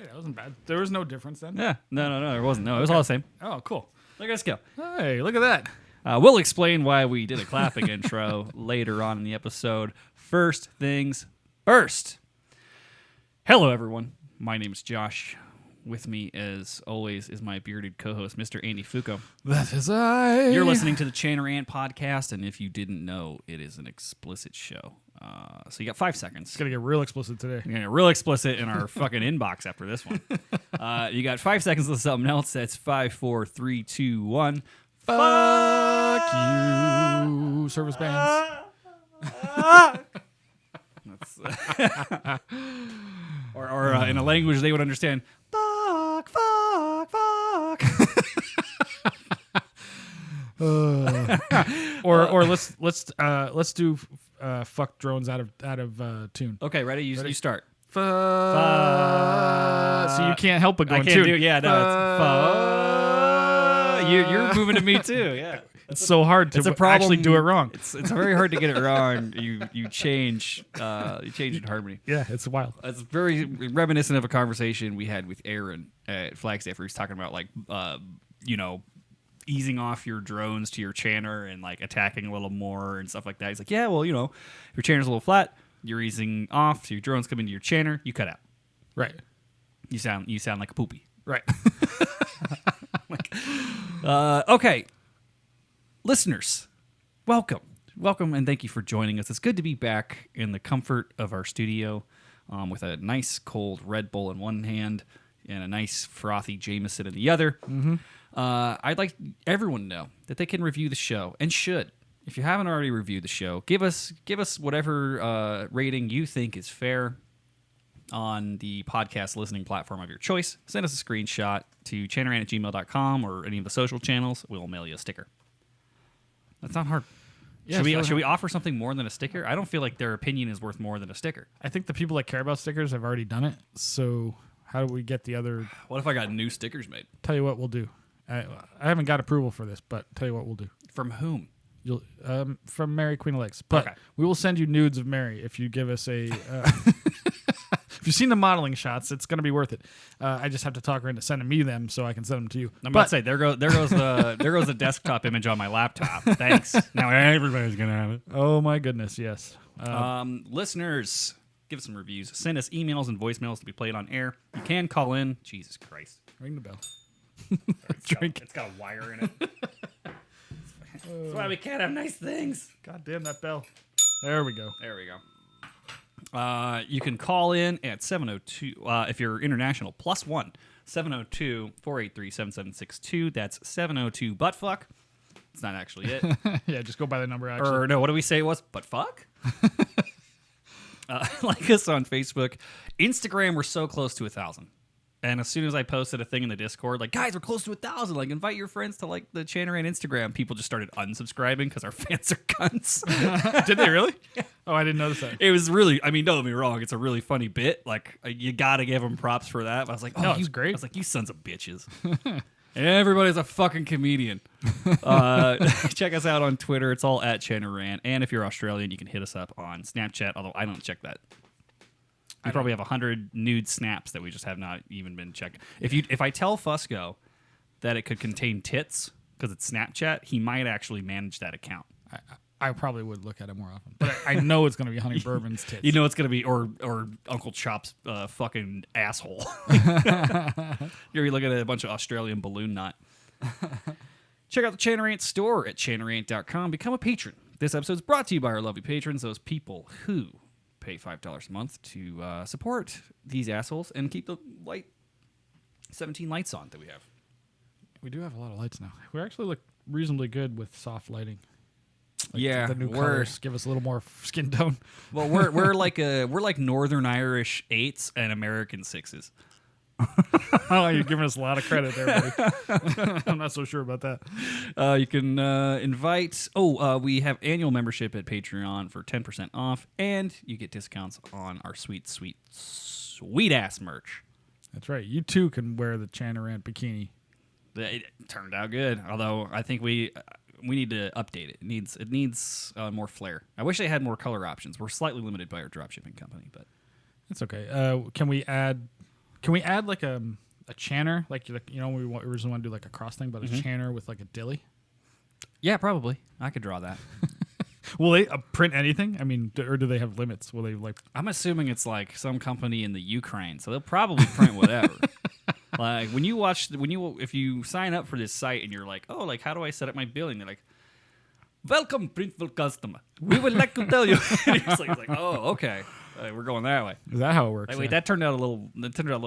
Hey, that wasn't bad. There was no difference then? Yeah. No, there wasn't. No, it was all the same. Oh, cool. Look at us go. Hey, look at that. We'll explain why we did a clapping intro later on in the episode. First things first. Hello, everyone. My name is Josh. With me, as always, is my bearded co-host, Mr. Andy Fuco. That is I. You're listening to the Chanter podcast, and if you didn't know, it is an explicit show. So you got 5 seconds. It's going to get real explicit today. You're going to get real explicit in our fucking inbox after this one. You got 5 seconds to something else. That's 5, 4, 3, 2, 1. Fuck you, service bands. or in a language they would understand. Fuck. Or let's do fuck drones out of tune. Okay, ready? You start. So you can't help but go I in can't tune. do. Yeah, no. It's you're moving to me too. Yeah. It's so hard to actually do it wrong. It's very hard to get it wrong. You change in harmony. Yeah, it's wild. It's very reminiscent of a conversation we had with Aaron at Flagstaff, where he's talking about easing off your drones to your chanter and like attacking a little more and stuff like that. He's like, yeah, well, if your chanter's a little flat, you're easing off, so your drones come into your chanter, you cut out. Right. You sound like a poopy. Right. Okay. Listeners, welcome, and thank you for joining us. It's good to be back in the comfort of our studio with a nice cold Red Bull in one hand and a nice frothy Jameson in the other. Mm-hmm. I'd like everyone to know that they can review the show, and should. If you haven't already reviewed the show, give us whatever rating you think is fair on the podcast listening platform of your choice. Send us a screenshot to chanteran@gmail.com or any of the social channels. We'll mail you a sticker. That's not hard. Yeah, should we offer something more than a sticker? I don't feel like their opinion is worth more than a sticker. I think the people that care about stickers have already done it. So how do we get the other? What if I got new stickers made? Tell you what we'll do. I haven't got approval for this, but tell you what we'll do. From whom? You'll from Mary Queen of Lakes. But we will send you nudes of Mary if you give us a. If you've seen the modeling shots, it's going to be worth it. I just have to talk her into sending me them so I can send them to you. I'm about to say there goes the desktop image on my laptop. Thanks. Now everybody's gonna have it. Oh my goodness, yes. Listeners, give us some reviews. Send us emails and voicemails to be played on air. You can call in. Jesus Christ. Ring the bell. It's got a wire in it. That's why we can't have nice things. God damn that bell. There we go. You can call in at 702, if you're international, +1 702-483-7762. That's 702-buttfuck. It's not actually it. Yeah, just go by the number, actually. Or no, what do we say it was? Buttfuck? Like us on Facebook. Instagram, we're so close to 1,000. And as soon as I posted a thing in the Discord, like, guys, we're close to 1,000. Like, invite your friends to, like, the Chanter and Instagram. People just started unsubscribing because our fans are cunts. Did they really? Yeah. Oh, I didn't notice that. It was really, don't get me wrong, it's a really funny bit. Like, you got to give them props for that. But I was like, no, it's great. I was like, you sons of bitches. Everybody's a fucking comedian. Check us out on Twitter. It's all at Chanter. And if you're Australian, you can hit us up on Snapchat, although I don't check that. We probably have 100 nude snaps that we just have not even been checking. If I tell Fusco that it could contain tits because it's Snapchat, he might actually manage that account. I probably would look at it more often, but I know it's going to be Honey Bourbon's tits. You know it's going to be or Uncle Chop's fucking asshole. You're looking at a bunch of Australian balloon knot. Check out the Chanter store at chanterant.com. Become a patron. This episode is brought to you by our lovely patrons, those people who pay $5 a month to support these assholes and keep the 17 lights on that we have. We do have a lot of lights now. We actually look reasonably good with soft lighting. Like the new colors give us a little more skin tone. Well, we're like Northern Irish 8s and American 6s. Oh, you're giving us a lot of credit there, buddy. I'm not so sure about that. You can invite... we have annual membership at Patreon for 10% off, and you get discounts on our sweet, sweet, sweet-ass merch. That's right. You, too, can wear the Chanterant bikini. It turned out good, although I think we need to update it. It needs more flair. I wish they had more color options. We're slightly limited by our dropshipping company, but... It's okay. Can we add Can we add like a chanter? Like we originally want to do like a cross thing, but a chanter with like a dilly. Yeah, probably. I could draw that. Will they print anything? I mean, or do they have limits? Will they like? I'm assuming it's like some company in the Ukraine, so they'll probably print whatever. Like if you sign up for this site and you're like, oh, like how do I set up my billing? They're like, welcome, printful customer. We would like to tell you. It's like, oh, okay, we're going that way. Is that how it works? Like, wait, that turned out a little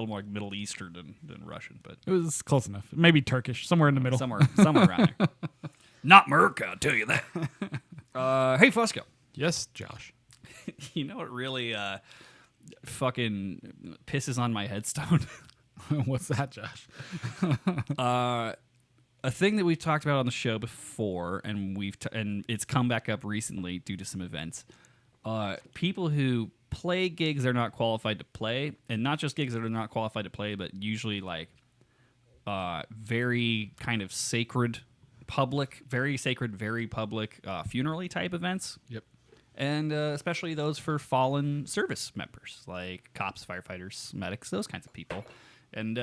more like Middle Eastern than Russian, but it was close enough. Maybe Turkish, somewhere in the middle, somewhere around there. Not Merca, I'll tell you that. Hey, Fusco. Yes, Josh. You know what really fucking pisses on my headstone? What's that, Josh? A thing that we've talked about on the show before, and and it's come back up recently due to some events. People who play gigs they're not qualified to play, and not just gigs that are not qualified to play, but usually like very kind of sacred, very public funeral-y type events. Yep. And especially those for fallen service members, like cops, firefighters, medics, those kinds of people. And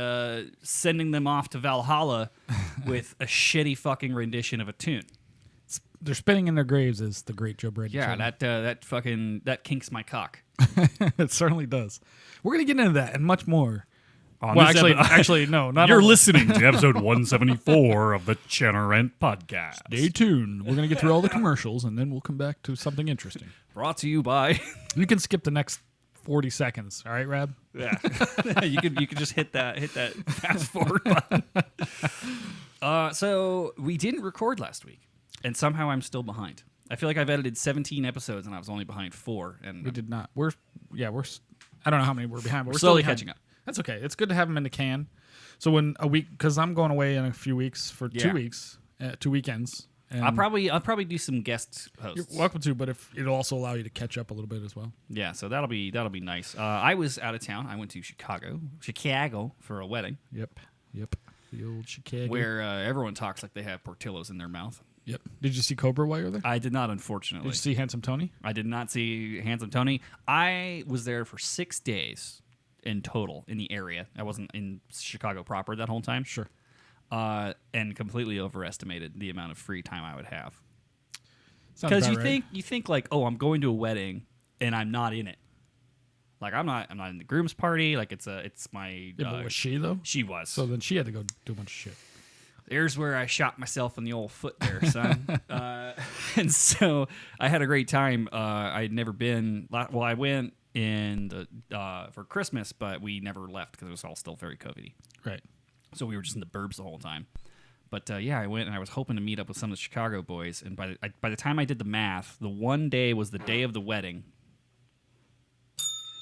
sending them off to Valhalla with a shitty fucking rendition of a tune. They're spinning in their graves, as the great Joe Brady. Yeah, that kinks my cock. It certainly does. We're gonna get into that and much more. Actually, no. Not You're listening to episode 174 of the Chanter podcast. Stay tuned. We're gonna get through all the commercials, and then we'll come back to something interesting. Brought to you by. You can skip the next 40 seconds. All right, Rab? Yeah. you could just hit that fast forward button. So we didn't record last week, and somehow I'm still behind. I feel like I've edited 17 episodes and I was only behind 4. And we did not. We're I don't know how many we're behind, but we're slowly still catching up. That's okay. It's good to have them in the can. So when a week, because I'm going away in a few weeks for 2 weeks, 2 weekends. And I'll probably do some guest hosts. You're welcome to, but if it'll also allow you to catch up a little bit as well. Yeah, so that'll be nice. I was out of town. I went to Chicago for a wedding. Yep. The old Chicago, where everyone talks like they have Portillo's in their mouth. Yep. Did you see Cobra while you were there? I did not, unfortunately. Did you see Handsome Tony? I did not see Handsome Tony. I was there for 6 days in total in the area. I wasn't in Chicago proper that whole time. Sure. And completely overestimated the amount of free time I would have. Because you think like, oh, I'm going to a wedding and I'm not in it. Like I'm not in the groom's party. Like it's my. Yeah, but was she though? She was. So then she had to go do a bunch of shit. There's where I shot myself in the old foot there, son. And so I had a great time. I'd never been. Well, I went for Christmas, but we never left because it was all still very COVID-y. Right. So we were just in the burbs the whole time. But I went and I was hoping to meet up with some of the Chicago boys. And by the time I did the math, the one day was the day of the wedding.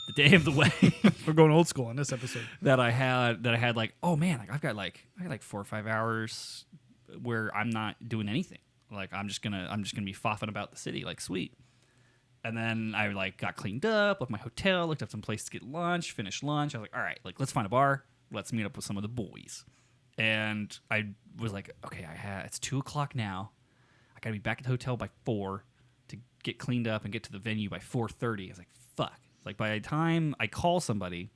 The day of the wedding. We're going old school on this episode. that I had like, oh man, like I got like 4 or 5 hours where I'm not doing anything. Like I'm just gonna be foffing about the city, like sweet. And then I like got cleaned up, left my hotel, looked up some place to get lunch, finished lunch. I was like, all right, like let's find a bar. Let's meet up with some of the boys. And I was like, okay, it's 2:00 now. I gotta be back at the hotel by 4 to get cleaned up and get to the venue by 4:30. I was like, fuck. Like by the time I call somebody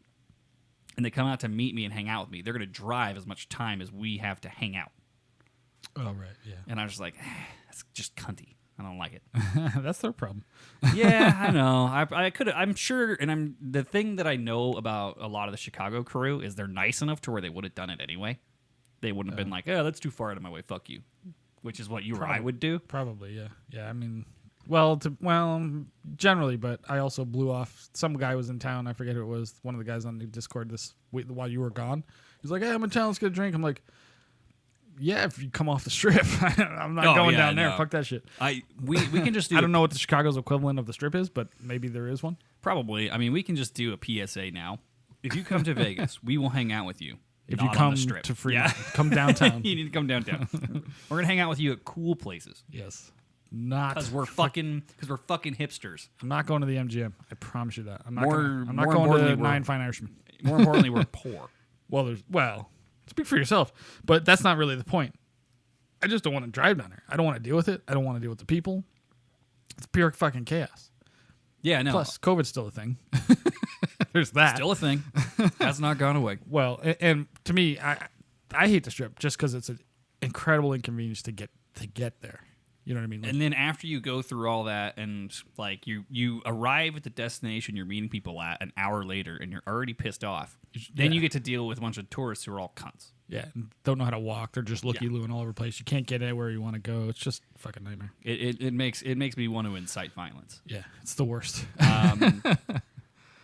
and they come out to meet me and hang out with me, they're gonna drive as much time as we have to hang out. Oh right, yeah. And I was just like, that's just cunty. I don't like it. That's their problem. Yeah, I know. I could. I'm sure. And the thing that I know about a lot of the Chicago crew is they're nice enough to where they would have done it anyway. They wouldn't have been like, oh, that's too far out of my way. Fuck you. Which is what you or I would do. Probably, yeah. Yeah, I mean, generally, but I also blew off. Some guy was in town. I forget who it was. One of the guys on the Discord while you were gone. He's like, hey, I'm in town. Let's get a drink. I'm like, yeah, if you come off the strip. I'm not going down there. Fuck that shit. We can just do I don't know what the Chicago's equivalent of the strip is, but maybe there is one. Probably. I mean, we can just do a PSA now. If you come to Vegas, we will hang out with you. If you come to Freedom, come downtown. You need to come downtown. We're gonna hang out with you at cool places. Yes. Not because we're fucking hipsters. I'm not going to the MGM. I promise you that. I'm not more going to Nine Fine Irishmen. More importantly, we're poor. Well, speak for yourself. But that's not really the point. I just don't want to drive down there. I don't want to deal with it. I don't want to deal with the people. It's pure fucking chaos. Yeah, no. Plus, COVID's still a thing. There's that. Still a thing. Has not gone away. Well, and to me, I hate the Strip just because it's an incredible inconvenience to get there. You know what I mean? Like, And then after you go through all that and like you arrive at the destination you're meeting people at an hour later and you're already pissed off, then you get to deal with a bunch of tourists who are all cunts. yeah, don't know how to walk. They're just looky-looing all over the place. You can't get anywhere you want to go. It's just a fucking nightmare. It makes me want to incite violence. Yeah, it's the worst.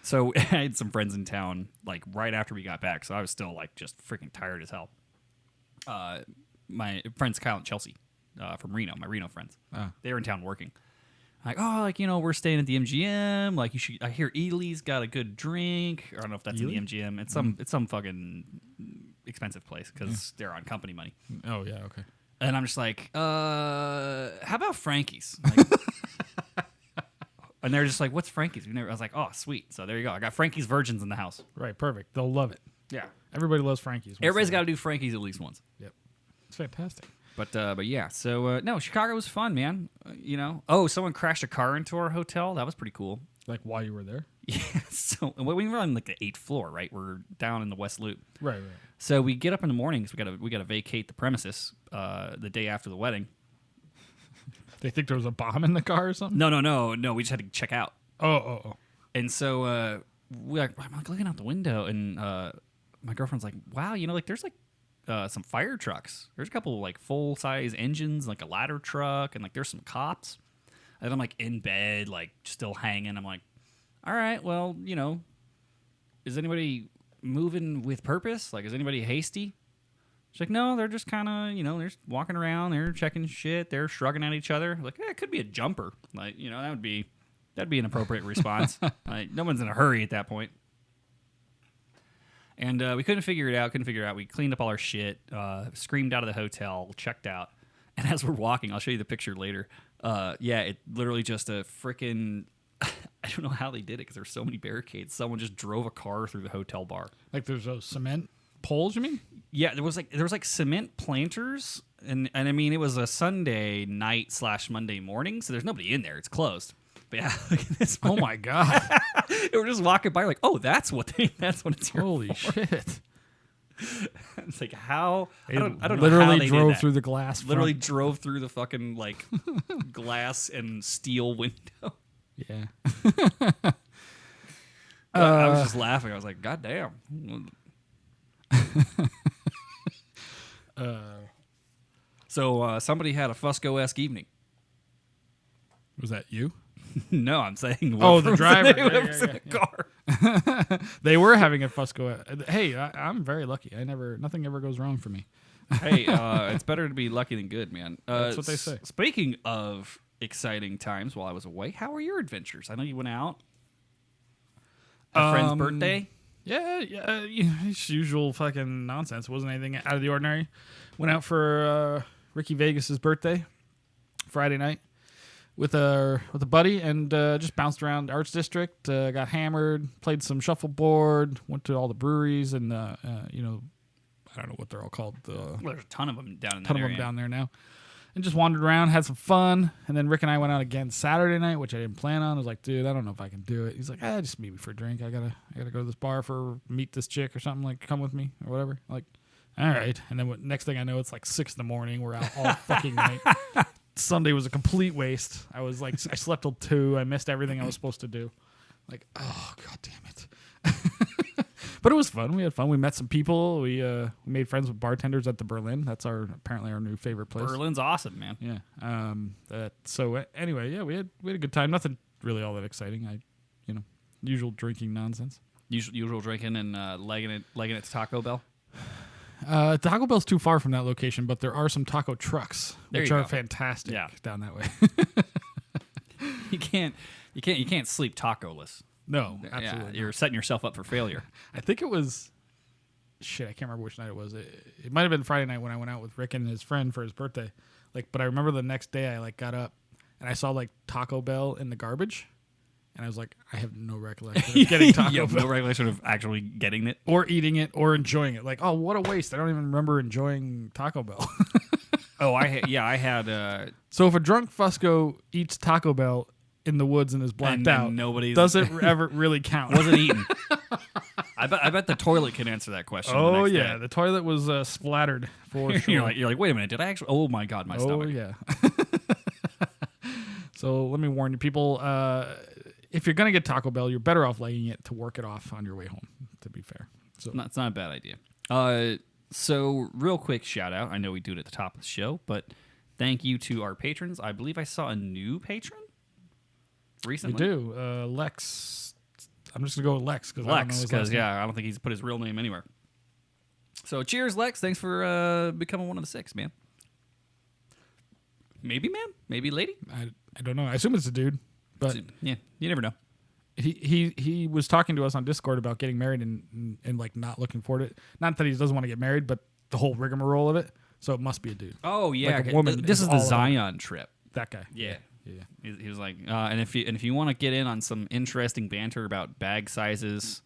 So I had some friends in town like right after we got back, so I was still like just freaking tired as hell. My friends Kyle and Chelsea from Reno, my Reno friends, they were in town working. Like, oh, like, we're staying at the MGM. Like, you should. I hear Ely's got a good drink. Or I don't know if that's Ely? in the MGM. It's some fucking expensive place because they're on company money. Oh yeah, okay. And I'm just like, how about Frankie's? Like, and they're just like, what's Frankie's? I was like, oh, sweet. So there you go. I got Frankie's Virgins in the house. Right, perfect. They'll love it. Yeah. Everybody loves Frankie's. Everybody's got to do Frankie's at least once. Yep, it's fantastic. But yeah. So no, Chicago was fun, man. Oh, someone crashed a car into our hotel. That was pretty cool. Like while you were there. Yeah. So we were on like the 8th floor, right? We're down in the West Loop. Right. So we get up in the morning because we gotta vacate the premises the day after the wedding. They think there was a bomb in the car or something. No. We just had to check out. Oh. And so I'm like looking out the window, and my girlfriend's like, "Wow, like there's like some fire trucks. There's a couple of, like full size engines, like a ladder truck, and like there's some cops." And I'm like in bed, like still hanging. I'm like, "All right, well, is anybody moving with purpose? Like, is anybody hasty?" She's like, "No, they're just kind of, they're just walking around, they're checking shit, they're shrugging at each other." Like, it could be a jumper. Like, that'd be an appropriate response. Like, no one's in a hurry at that point. And we couldn't figure it out. We cleaned up all our shit, screamed out of the hotel, checked out. And as we're walking, I'll show you the picture later. It literally just a freaking... I don't know how they did it because there's so many barricades. Someone just drove a car through the hotel bar. Like there's those cement poles, you mean? Yeah, there was like cement planters, and I mean it was a Sunday night / Monday morning, so there's nobody in there. It's closed. But yeah, look at this. Oh my god! We're just walking by, like, oh, that's what it's here. Holy for. shit! It's like how I don't know. Literally how they drove did that. through the glass. Literally front. drove through the fucking like glass and steel window. Yeah. I was just laughing. I was like, God damn. So somebody had a Fusco-esque evening. Was that you? No, I'm saying. Oh, the driver. Whoever's in the car. They were having a Fusco. Hey, I'm very lucky. Nothing ever goes wrong for me. Hey, it's better to be lucky than good, man. That's what they say. Speaking of exciting times while I was away, how were your adventures? I know you went out. A friend's birthday? Yeah, it's usual fucking nonsense. It wasn't anything out of the ordinary. Went out for Ricky Vegas's birthday, Friday night, with a buddy, and just bounced around Arts District. Got hammered, played some shuffleboard, went to all the breweries, and I don't know what they're all called. Well, there's a ton of them down in that ton of area. them down there now. And just wandered around, had some fun. And then Rick and I went out again Saturday night, which I didn't plan on. I was like, dude, I don't know if I can do it. He's like, just meet me for a drink. I gotta go to this bar meet this chick or something. Like, come with me or whatever. I'm like, all right. And then next thing I know, it's like 6 a.m. We're out all fucking night. Sunday was a complete waste. I was like, I slept till 2. I missed everything I was supposed to do. Like, oh, god damn it. But it was fun. We had fun. We met some people. We made friends with bartenders at the Berlin. That's apparently our new favorite place. Berlin's awesome, man. Yeah. So anyway, yeah, we had a good time. Nothing really all that exciting. Usual drinking nonsense. Usual drinking and legging it to Taco Bell. Taco Bell's too far from that location, but there are some taco trucks which are fantastic. Yeah. Down that way. You can't sleep taco-less. No, absolutely. Yeah, you're setting yourself up for failure. I think it was I can't remember which night it was. It might have been Friday night when I went out with Rick and his friend for his birthday. But I remember the next day I got up and I saw Taco Bell in the garbage, and I was like, I have no recollection of getting Taco Bell. No recollection of actually getting it or eating it or enjoying it. Like, oh, what a waste! I don't even remember enjoying Taco Bell. Oh, I had. So if a drunk Fusco eats Taco Bell in the woods and is blacked And out, nobody's- does it ever really count? Was it eaten? I bet the toilet can answer that question. Oh the next yeah, day. the toilet was splattered for sure. You're like, wait a minute, did I actually? Oh my god, my Oh stomach. yeah. So let me warn you, people. If you're gonna get Taco Bell, you're better off laying it to work it off on your way home. To be fair, so It's not a bad idea. So real quick shout out. I know we do it at the top of the show, but thank you to our patrons. I believe I saw a new patron we recently. do. Lex. I'm just gonna go with Lex because Lex, because I don't think he's put his real name anywhere. So cheers, Lex. Thanks for becoming one of the 6, man. Maybe man, maybe lady. I don't know. I assume it's a dude, but Yeah, you never know. he was talking to us on Discord about getting married and like not looking forward to it. Not that he doesn't want to get married, but the whole rigmarole of it. So it must be a dude. Oh yeah, Like a woman this is is the all about Zion trip. That guy. Yeah. Yeah. He was like, and if you want to get in on some interesting banter about bag sizes,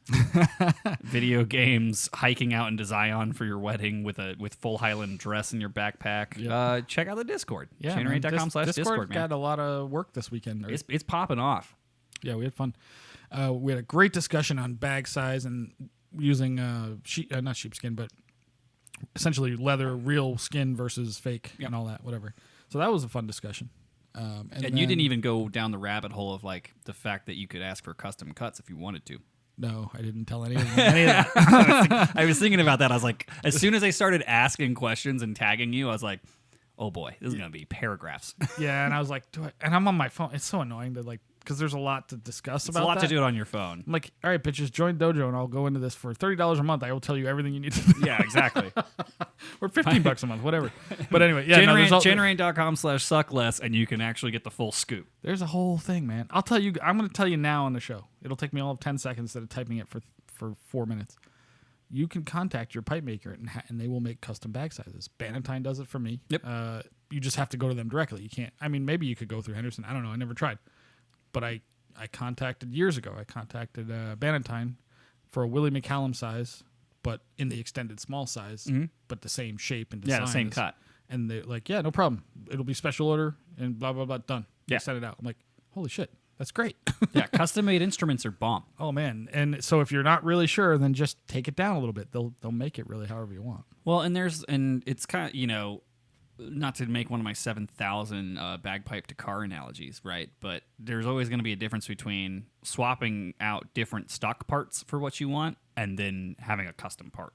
video games, hiking out into Zion for your wedding with full Highland dress in your backpack, check out the Discord. Yeah, Chanter8.com/Discord, man. got a lot of work this weekend. It's popping off. Yeah, we had fun. We had a great discussion on bag size and using not sheepskin, but essentially leather, real skin versus fake and all that, whatever. So that was a fun discussion. And you didn't even go down the rabbit hole of like the fact that you could ask for custom cuts if you wanted to. No, I didn't tell any of that. I was thinking about that. I was like, as soon as I started asking questions and tagging you, I was like, oh boy, this is going to be paragraphs. Yeah, and I was like, and I'm on my phone. It's so annoying to like, because there's a lot to discuss It's about a lot that. to do it on your phone. I'm like, all right, bitches, join Dojo, and I'll go into this for $30 a month. I will tell you everything you need to know. Yeah, exactly. Or $15 a month, whatever. But anyway, yeah, no, Chanter8.com/suckless, and you can actually get the full scoop. there's a whole thing, man. I'll tell you. I'm going to tell you now on the show. It'll take me all of 10 seconds instead of typing it for 4 minutes. You can contact your pipe maker, and they will make custom bag sizes. Bannatyne does it for me. Yep. You just have to go to them directly. You can't. I mean, maybe you could go through Henderson. I don't know. I never tried. But I contacted years ago. I contacted Bannatyne for a Willie McCallum size, but in the extended small size, but the same shape and design. Yeah, the same cut. And they're like, yeah, no problem. It'll be special order and blah, blah, blah, done. Yeah. They sent it out. I'm like, holy shit, that's great. Yeah, custom-made instruments are bomb. Oh, man. And so if you're not really sure, then just take it down a little bit. They'll make it really however you want. Well, and it's kind of, not to make one of my 7,000 bagpipe to car analogies, right? But there's always going to be a difference between swapping out different stock parts for what you want and then having a custom part.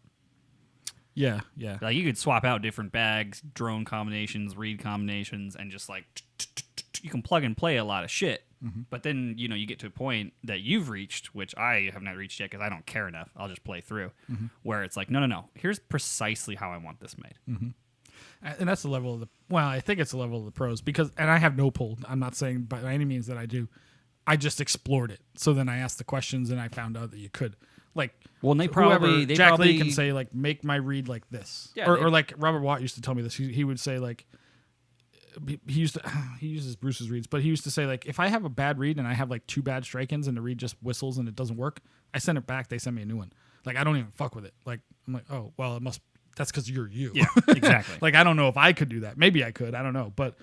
Yeah, yeah. Like you could swap out different bags, drone combinations, reed combinations, and just like you can plug and play a lot of shit. But then you get to a point that you've reached, which I have not reached yet because I don't care enough. I'll just play through, where it's like, no. Here's precisely how I want this made. And that's the level of I think it's the level of the pros and I have no pull. I'm not saying by any means that I do. I just explored it. So then I asked the questions and I found out that you could. Like, well, and Jack Lee can say like, make my reed like this, Yeah, or like Robert Watt used to tell me this. He would say like, he uses Bruce's reeds, but he used to say like, if I have a bad reed and I have like 2 bad strike-ins and the reed just whistles and it doesn't work, I send it back. They send me a new one. Like I don't even fuck with it. Like I'm like, oh well, that's because you're you. Yeah, exactly. Like I don't know if I could do that. Maybe I could. I don't know, but.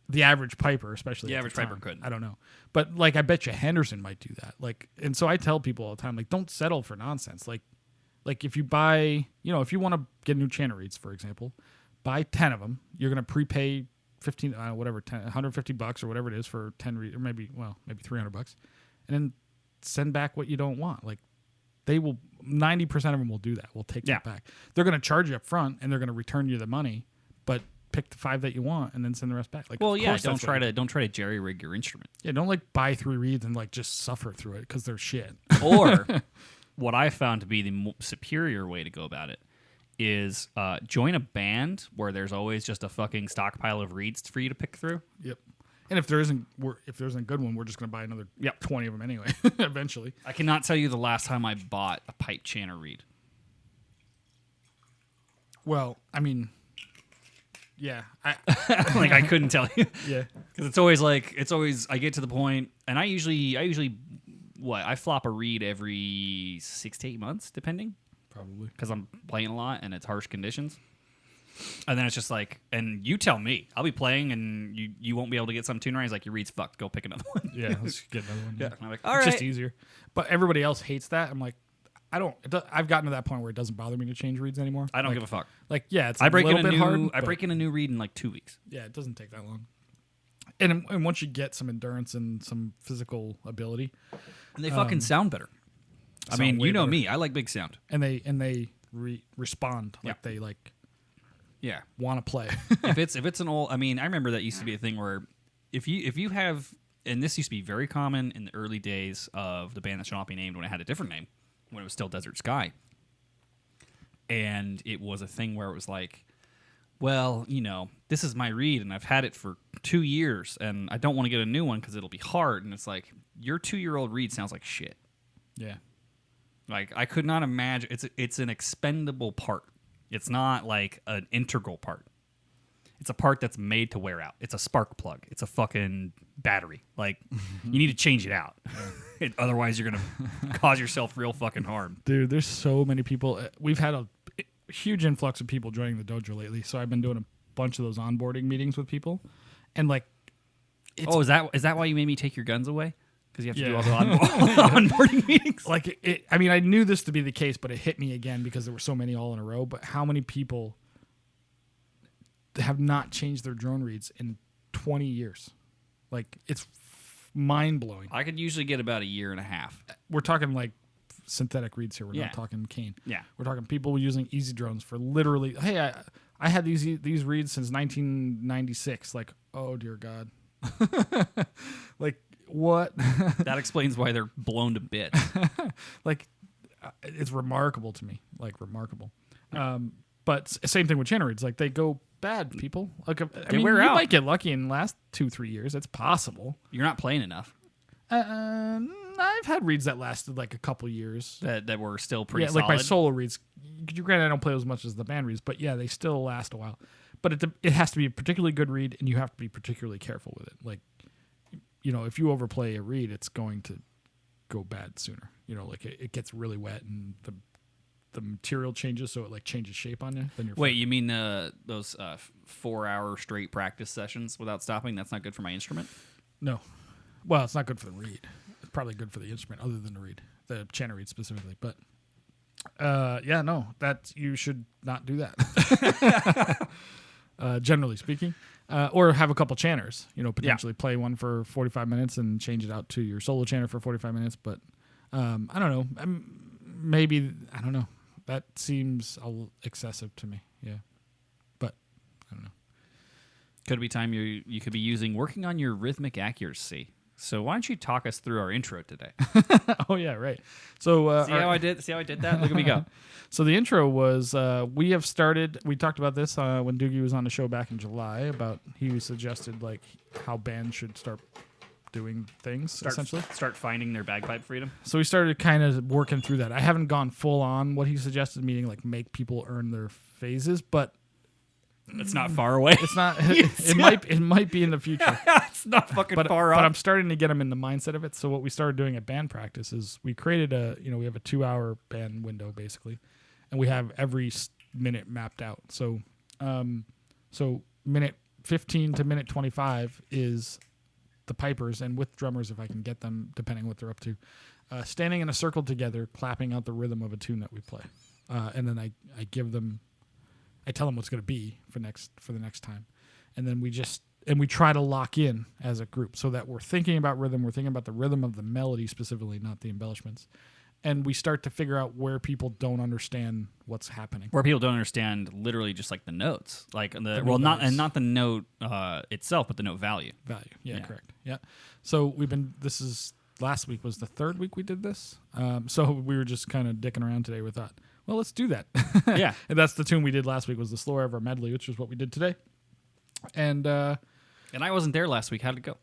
The average piper, especially the at average the time, piper couldn't. I don't know, but like I bet you Henderson might do that. Like, and so I tell people all the time, like, don't settle for nonsense. Like if you buy, if you want to get new Chanter reeds, for example, buy 10 of them. You're gonna prepay $150 or whatever it is for 10 reeds, or maybe $300, and then send back what you don't want. Like they will, 90% of them will do that. Will take that back. They're gonna charge you up front and they're gonna return you the money, but pick the 5 that you want and then send the rest back. Like, well, yeah, don't try to jerry rig your instrument. Yeah, don't like buy 3 reeds and like just suffer through it because they're shit. Or what I found to be the superior way to go about it is join a band where there's always just a fucking stockpile of reeds for you to pick through. Yep. And if there isn't a good one, we're just gonna buy another 20 of them anyway. Eventually. I cannot tell you the last time I bought a pipe Chanter reed. Well, I mean. Yeah, like I couldn't tell you. Yeah, because it's always I get to the point, and I usually I flop a reed every 6 to 8 months, depending. Probably because I'm playing a lot and it's harsh conditions. And then it's just like, and you tell me, I'll be playing, and you won't be able to get some tune right. He's like, your read's fucked. Go pick another one. Yeah, let's get another one. Yeah. And I'm like, all it's right. just easier. But everybody else hates that. I'm like, I've gotten to that point where it doesn't bother me to change reads anymore. I don't give a fuck. Like, yeah, it's I break a little bit hard. I break in a new read in like 2 weeks. Yeah, it doesn't take that long. And once you get some endurance and some physical ability, and they fucking sound better. I mean, you know better. Me. I like big sound. And they respond like they yeah want to play. if it's an old, I mean, I remember that used to be a thing where if you have, and this used to be very common in the early days of the band that shall not be named when it had a different name, when it was still Desert Sky. And it was a thing where it was like, well, you know, this is my reed, and I've had it for 2 years, and I don't want to get a new one because it'll be hard. And it's like, your 2-year-old reed sounds like shit. Yeah. Like, I could not imagine. It's an expendable part. It's not like an integral part. It's a part that's made to wear out. It's a spark plug. It's a fucking battery. Like, you need to change it out. Otherwise, you're going to cause yourself real fucking harm. Dude, there's so many people. We've had a huge influx of people joining the dojo lately, so I've been doing a bunch of those onboarding meetings with people. And, like... is that why you made me take your guns away? Because you have to do all the onboarding meetings? Like, I mean, I knew this to be the case, but it hit me again because there were so many all in a row. But how many people have not changed their drone reads in 20 years? Like, it's mind-blowing. I could usually get about a year and a half. We're talking, like, synthetic reads here. We're not talking cane. Yeah. We're talking people using easy drones for literally, hey, I had these reads since 1996. Like, oh, dear God. Like, what? That explains why they're blown to bits. Like, it's remarkable to me. Like, remarkable. But same thing with Chanter reads. Like, they go bad, people. Like, They wear out. You might get lucky in the last 2-3 years. It's possible. You're not playing enough. I've had reads that lasted like a couple years. That were still pretty solid. Like my solo reads. Granted, I don't play as much as the band reads, but yeah, they still last a while. But it has to be a particularly good read, and you have to be particularly careful with it. Like, you know, if you overplay a read, it's going to go bad sooner. You know, like it gets really wet, and the material changes, so it like changes shape on you. Then you're Wait, you mean those 4-hour straight practice sessions without stopping? That's not good for my instrument? No. Well, it's not good for the reed. It's probably good for the instrument other than the reed, the Chanter reed specifically. But yeah, no, that you should not do that. Generally speaking, or have a couple chanters. You know, potentially play one for 45 minutes and change it out to your solo chanter for 45 minutes. But I don't know. Maybe I don't know. That seems excessive to me. Yeah, but I don't know. Could be time you could be working on your rhythmic accuracy. So why don't you talk us through our intro today? Oh yeah, right. So see how I did that? Look at me go. So the intro was we have started. We talked about this when Doogie was on the show back in July. About he suggested like how bands should start doing things essentially. Start finding their bagpipe freedom. So we started kind of working through that. I haven't gone full on what he suggested, meaning like make people earn their phases, but it's not far away. It's not. It might be in the future. It's not fucking far off. But I'm starting to get them in the mindset of it. So what we started doing at band practice is we created we have a 2-hour band window basically, and we have every minute mapped out. So, so minute 15 to minute 25 is the pipers, and with drummers if I can get them, depending on what they're up to, standing in a circle together, clapping out the rhythm of a tune that we play, and then I give them. I tell them what's going to be for the next time, and then we try to lock in as a group so that we're thinking about rhythm. We're thinking about the rhythm of the melody specifically, not the embellishments, and we start to figure out where people don't understand what's happening. Where people don't understand literally just like the notes, like not the note itself, but the note value. Yeah, correct. Yeah. So this is last week was the third week we did this. So we were just kind of dicking around today. We thought, well, let's do that. Yeah. And that's the tune we did last week was the Slow Ever medley, which is what we did today. And I wasn't there last week. How'd it go?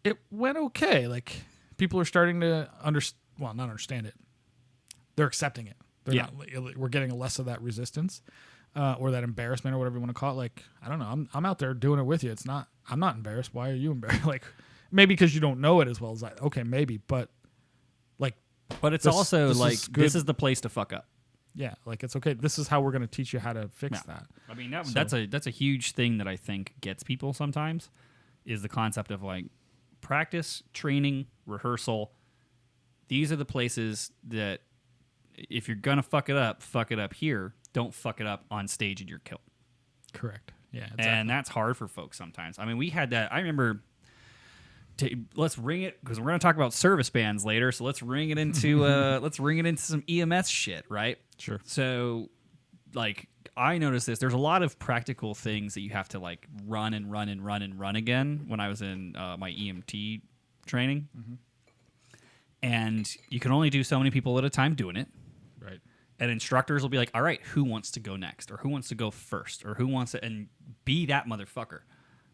It went okay. Like people are starting to not understand it. They're accepting it. We're getting less of that resistance or that embarrassment or whatever you want to call it. Like, I don't know. I'm out there doing it with you. I'm not embarrassed. Why are you embarrassed? Like maybe because you don't know it as well as I. Okay, maybe, but like. But it's also like this is the place to fuck up. Yeah, like it's okay. This is how we're going to teach you how to fix that. I mean, that's a huge thing that I think gets people sometimes is the concept of like practice, training, rehearsal. These are the places that if you're going to fuck it up here. Don't fuck it up on stage and you're killed. Correct. Yeah, exactly. And that's hard for folks sometimes. I mean, we had that. I remember. Let's ring it because we're going to talk about service bands later. So let's ring it into some EMS shit, right? Sure. So, like, I noticed this. There's a lot of practical things that you have to like run again. When I was in my EMT training, and you can only do so many people at a time doing it. Right. And instructors will be like, all right, who wants to go next? Or who wants to go first? Or who wants to... And be that motherfucker.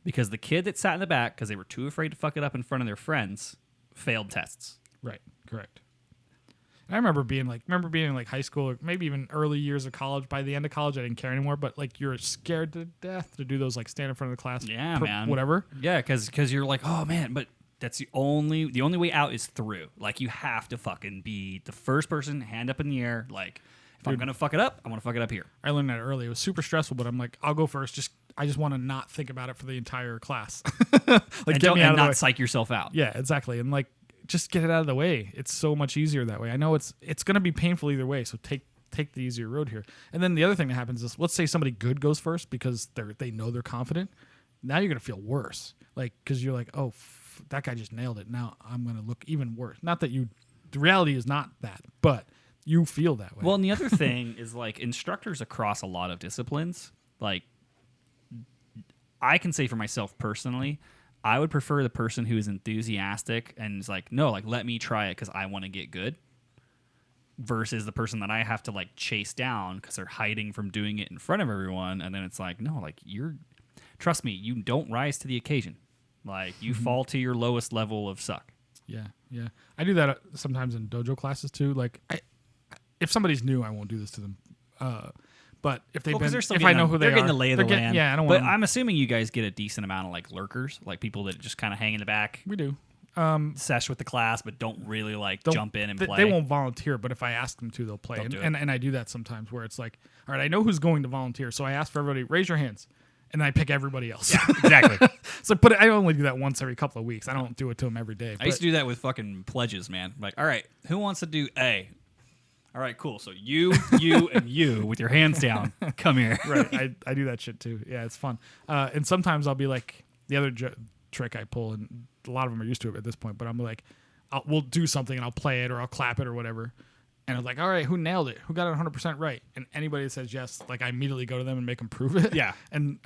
Because the kid that sat in the back, because they were too afraid to fuck it up in front of their friends, failed tests. Right. Correct. And I remember being in like high school or maybe even early years of college. By the end of college, I didn't care anymore. But like you're scared to death to do those like stand in front of the class. Yeah, man. Whatever. Yeah, because you're like, oh, man, but... That's the only way out is through. Like, you have to fucking be the first person, hand up in the air. Like, if I'm going to fuck it up, I'm going to fuck it up here. I learned that early. It was super stressful, but I'm like, I'll go first. I just want to not think about it for the entire class. Like, get me out of the way. Not psych yourself out. Yeah, exactly. And like, just get it out of the way. It's so much easier that way. I know it's going to be painful either way, so take the easier road here. And then the other thing that happens is, let's say somebody good goes first because they know they're confident. Now you're going to feel worse. Like, because you're like, oh, that guy just nailed it. Now I'm going to look even worse. Not that the reality is not that, but you feel that way. Well, and the other thing is like instructors across a lot of disciplines, like I can say for myself personally, I would prefer the person who is enthusiastic and is like, no, like let me try it because I want to get good versus the person that I have to like chase down because they're hiding from doing it in front of everyone. And then it's like, no, like trust me, you don't rise to the occasion. Like, you fall to your lowest level of suck. Yeah, yeah. I do that sometimes in dojo classes, too. Like, if somebody's new, I won't do this to them. But if they've been... If I know who they are... They're getting the lay of the land. Yeah, I don't want... But I'm assuming you guys get a decent amount of, like, lurkers. Like, people that just kind of hang in the back. We do. Sesh with the class, but don't really, like, jump in and play. They won't volunteer, but if I ask them to, they'll play. And I do that sometimes where it's like, all right, I know who's going to volunteer, so I ask for everybody, raise your hands. And then I pick everybody else. Yeah, exactly. So I only do that once every couple of weeks. I don't do it to them every day. I used to do that with fucking pledges, man. Like, all right, who wants to do A? All right, cool. So you, and you with your hands down. Come here. Right. I do that shit too. Yeah, it's fun. And sometimes I'll be like, the other trick I pull, and a lot of them are used to it at this point, but I'm like, we'll do something and I'll play it or I'll clap it or whatever. And I was like, all right, who nailed it? Who got it 100% right? And anybody that says yes, like I immediately go to them and make them prove it. Yeah. And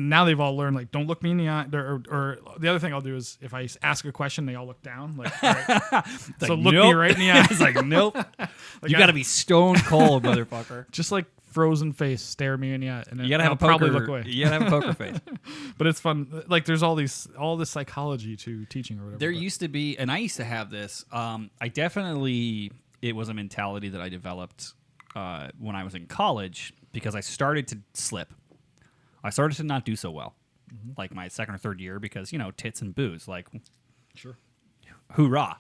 now they've all learned, like, don't look me in the eye. Or the other thing I'll do is if I ask a question, they all look down. Like, all right. So look me right in the eye. It's like, nope. Like, you got to be stone cold, motherfucker. Just like frozen face, stare me in the eye. And you got to have a poker. Probably look away. You got to have a poker face. But it's fun. Like there's all this psychology to teaching or whatever. There used to be, and I used to have this. It was a mentality that I developed when I was in college because I started to slip. I started to not do so well, like my second or third year because, tits and booze. Like, sure. Hoorah.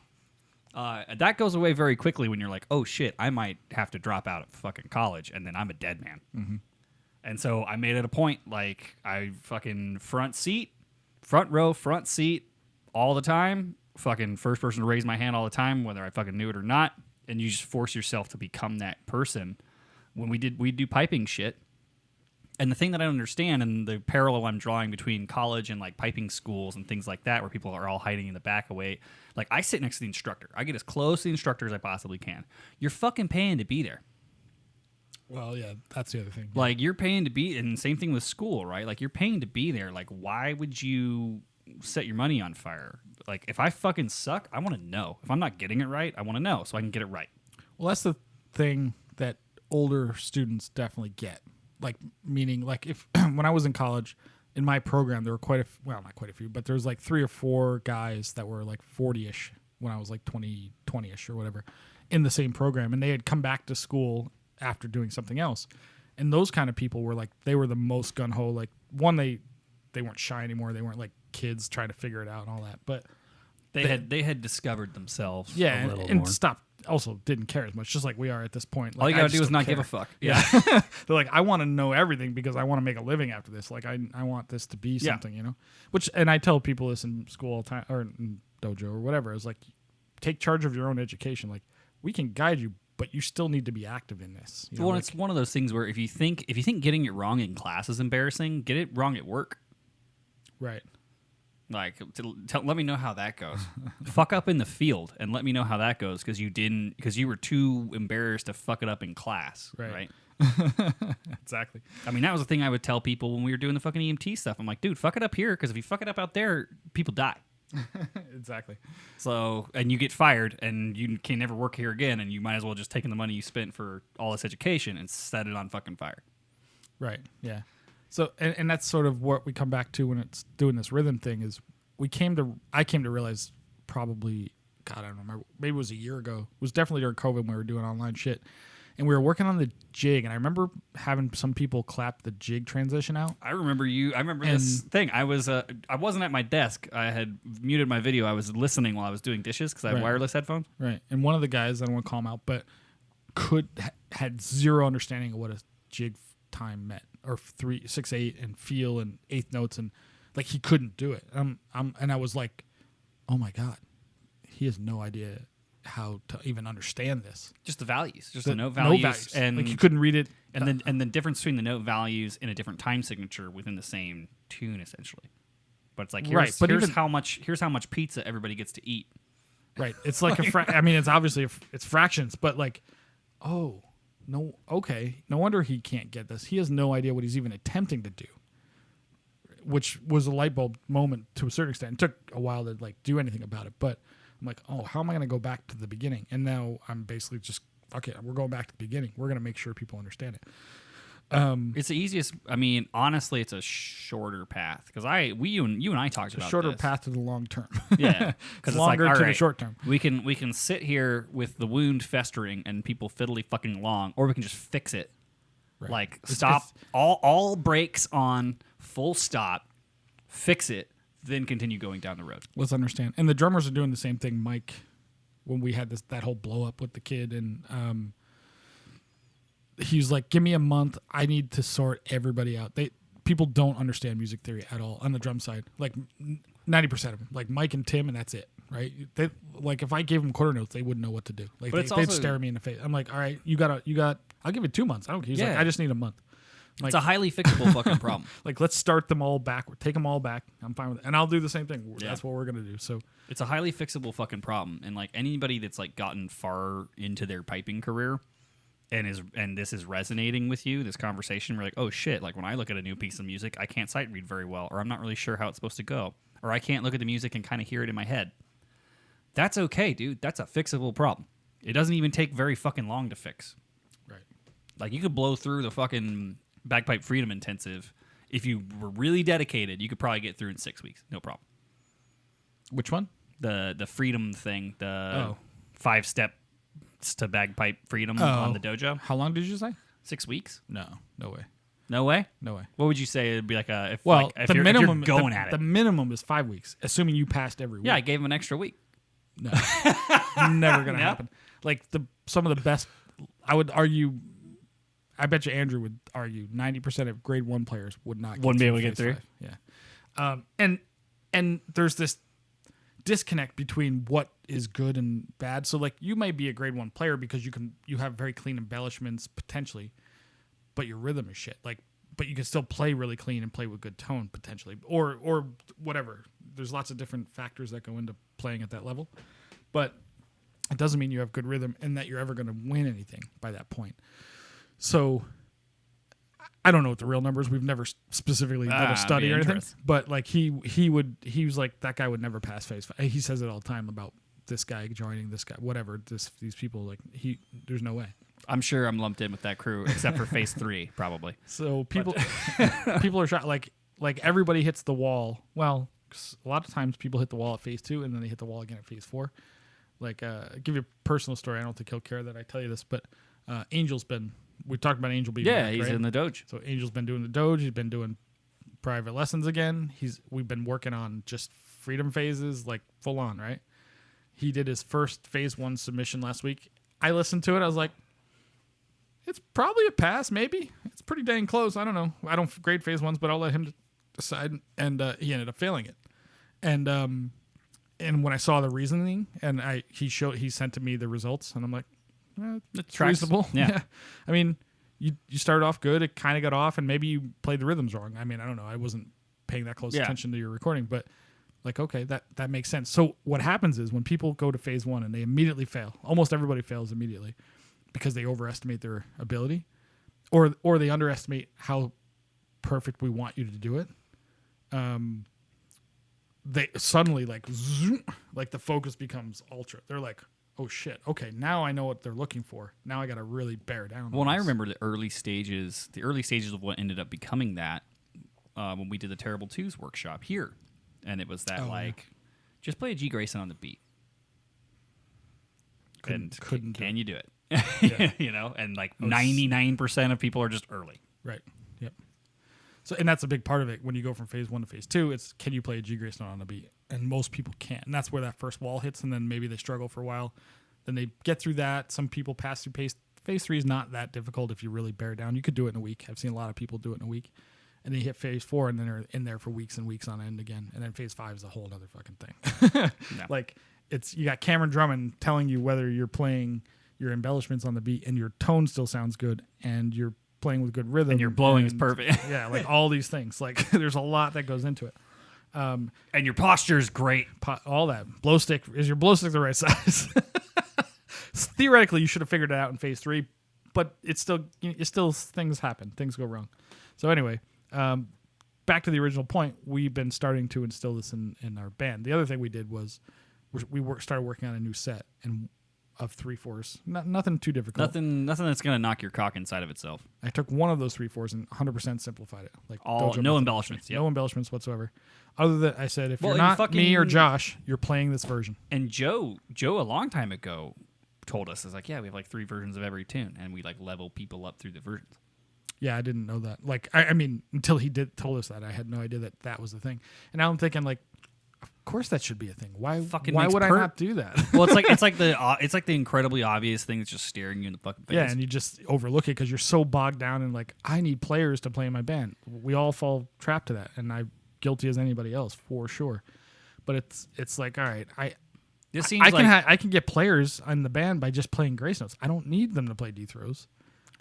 That goes away very quickly when you're like, oh, shit, I might have to drop out of fucking college, and then I'm a dead man. Mm-hmm. And so I made it a point, like, I fucking front row, front seat all the time, fucking first person to raise my hand all the time, whether I fucking knew it or not. And you just force yourself to become that person. When we do piping shit, and the thing that I don't understand, and the parallel I'm drawing between college and like piping schools and things like that, where people are all hiding in the back away, like I sit next to the instructor. I get as close to the instructor as I possibly can. You're fucking paying to be there. Well, yeah, that's the other thing. Like you're paying to be, and same thing with school, right? Like you're paying to be there. Like why would you set your money on fire? Like if I fucking suck, I want to know. If I'm not getting it right, I want to know so I can get it right. Well, that's the thing that older students definitely get. Like meaning, like if when I was in college, in my program there were not quite a few, but there's like 3 or 4 guys that were like 40-ish when I was like 20-ish or whatever in the same program, and they had come back to school after doing something else. And those kind of people were like, they were the most gung-ho. Like one, they weren't shy anymore. They weren't like kids trying to figure it out and all that. But they had discovered themselves. Yeah, a little and more. stopped also didn't care as much, just like we are at this point. Like, All you I gotta just do is don't not care. give a fuck. Yeah. They're like, I want to know everything because I want to make a living after this. Like, I want this to be something, you know? And I tell people this in school all the time, or in dojo or whatever. It's like, take charge of your own education. Like, we can guide you, but you still need to be active in this. You know? Well, it's one of those things where if you think getting it wrong in class is embarrassing, get it wrong at work. Right. Like, let me know how that goes. Fuck up in the field and let me know how that goes because you were too embarrassed to fuck it up in class. Right. Exactly. I mean, that was the thing I would tell people when we were doing the fucking EMT stuff. I'm like, dude, fuck it up here because if you fuck it up out there, people die. Exactly. So, and you get fired and you can never work here again, and you might as well just taking the money you spent for all this education and set it on fucking fire. Right. Yeah. So, and that's sort of what we come back to when it's doing this rhythm thing is I came to realize probably, God, I don't remember, maybe it was a year ago. It was definitely during COVID when we were doing online shit. And we were working on the jig, and I remember having some people clap the jig transition out. I remember this thing. I wasn't at my desk. I had muted my video. I was listening while I was doing dishes because I have wireless headphones. Right. And one of the guys, I don't want to call him out, but had zero understanding of what a jig time meant, or 3, 6, 8, and feel and eighth notes, and like he couldn't do it. And I was like, oh my God, he has no idea how to even understand this. Just the values, the note values, and like he couldn't read it, and the difference between the note values in a different time signature within the same tune, essentially. But it's like here's how much pizza everybody gets to eat. Right. It's like I mean, it's obviously it's fractions, but like, oh no, okay, no wonder he can't get this. He has no idea what he's even attempting to do. Which was a light bulb moment to a certain extent. It took a while to like do anything about it, but I'm like, oh, how am I going to go back to the beginning? And now I'm basically just, okay, we're going back to the beginning. We're going to make sure people understand it. It's the easiest. I mean, honestly, it's a shorter path because you and I talked about shorter this. path to the long term. Yeah, because it's longer like, to the short term. We can sit here with the wound festering and people fiddly fucking long, or we can just fix it. Right. Like stop all brakes on, full stop, fix it. Then continue going down the road. Let's understand. And the drummers are doing the same thing, Mike, when we had that whole blow up with the kid. And he was like, give me a month. I need to sort everybody out. People don't understand music theory at all on the drum side. Like 90% of them. Like Mike and Tim, and that's it. Right? Like if I gave them quarter notes, they wouldn't know what to do. Like they'd stare me in the face. I'm like, all right, you got, I'll give it 2 months. I don't care. He's like, I just need a month. Like, it's a highly fixable fucking problem. Like, let's start them all back. Take them all back. I'm fine with it. And I'll do the same thing. Yeah. That's what we're going to do. So it's a highly fixable fucking problem. And like anybody that's like gotten far into their piping career and this is resonating with you, this conversation, we're like, oh shit, like when I look at a new piece of music, I can't sight read very well, or I'm not really sure how it's supposed to go, or I can't look at the music and kind of hear it in my head. That's okay, dude. That's a fixable problem. It doesn't even take very fucking long to fix. Right. Like you could blow through the fucking Bagpipe Freedom intensive. If you were really dedicated, you could probably get through in 6 weeks. No problem. Which one? The Freedom thing. The 5 steps to Bagpipe Freedom on the dojo. How long did you say? 6 weeks. No way. No way? No way. What would you say it'd be like if the minimum, if you're going at it? The minimum is 5 weeks, assuming you passed every week. Yeah, I gave him an extra week. No. Never going to happen. Like some of the best, I would argue, I bet you Andrew would argue 90% of grade 1 players wouldn't be able to get through. 5. Yeah. And there's this disconnect between what is good and bad. So like you might be a grade 1 player because you have very clean embellishments potentially, but your rhythm is shit. Like, but you can still play really clean and play with good tone potentially, or whatever. There's lots of different factors that go into playing at that level, but it doesn't mean you have good rhythm and that you're ever going to win anything by that point. So I don't know what the real numbers. We've never specifically done a study or anything, but like he was like, that guy would never pass phase 5. He says it all the time about this guy joining this guy, whatever, these people, like there's no way. I'm sure I'm lumped in with that crew except for phase 3 probably. So people are shocked. Like everybody hits the wall. Well, a lot of times people hit the wall at phase 2 and then they hit the wall again at phase 4. Like, I'll give you a personal story. I don't think he'll care that I tell you this, but we talked about Angel being back, he's right? in the dojo. So Angel's been doing the dojo. He's been doing private lessons again. We've been working on just freedom phases, like full on, right? He did his first phase 1 submission last week, I listened to it. I was like, it's probably a pass, maybe. It's pretty dang close. I don't know. I don't grade phase ones, but I'll let him decide. And he ended up failing it. And when I saw the reasoning, and he sent to me the results, and I'm like, it's reasonable. Yeah. I mean, you started off good. It kind of got off, and maybe you played the rhythms wrong. I mean, I don't know. I wasn't paying that close attention to your recording, but like, okay, that makes sense. So what happens is when people go to phase one and they immediately fail, almost everybody fails immediately because they overestimate their ability, or they underestimate how perfect we want you to do it. They suddenly like zoom, like the focus becomes ultra. They're like, oh shit, okay, now I know what they're looking for. Now I got to really bear down. Well, and I remember the early stages of what ended up becoming that when we did the Terrible Twos workshop here, and it was that just play a G Grayson on the beat. Can you do it? Yeah. You know, and like 99% of people are just early. Right. Yep. So, and that's a big part of it. When you go from phase one to phase two, it's can you play a G Grayson on a beat? And most people can't. And that's where that first wall hits, and then maybe they struggle for a while. Then they get through that. Some people pass through phase three is not that difficult if you really bear down. You could do it in a week. I've seen a lot of people do it in a week. And then you hit phase four, and then they're in there for weeks and weeks on end again. And then phase five is a whole other fucking thing. No. Like, you got Cameron Drummond telling you whether you're playing your embellishments on the beat and your tone still sounds good and you're playing with good rhythm. And your blowing is perfect. Yeah, like all these things. Like, there's a lot that goes into it. And your posture is great. All that. Blow stick. Is your blow stick the right size? Theoretically, you should have figured it out in phase three, but it's still things happen. Things go wrong. So anyway, back to the original point, we've been starting to instill this in our band. The other thing we did was we started working on a new set of 3/4s. Nothing too difficult. Nothing that's gonna knock your cock inside of itself. I took one of those 3/4s and 100% simplified it. Like no embellishments. No embellishments whatsoever. Other than I said, if you're not me or Josh, you're playing this version. And Joe a long time ago told us, is like, yeah, we have like 3 versions of every tune, and we like level people up through the versions. Yeah, I didn't know that. Like, I mean, until he told us that, I had no idea that was the thing. And now I'm thinking, like, of course that should be a thing. Why would I not do that? Well, it's like the incredibly obvious thing that's just staring you in the fucking face. Yeah, and you just overlook it because you're so bogged down in like, I need players to play in my band. We all fall trapped to that, and I'm guilty as anybody else for sure. But it's like, all right, I can get players in the band by just playing grace notes. I don't need them to play D throws.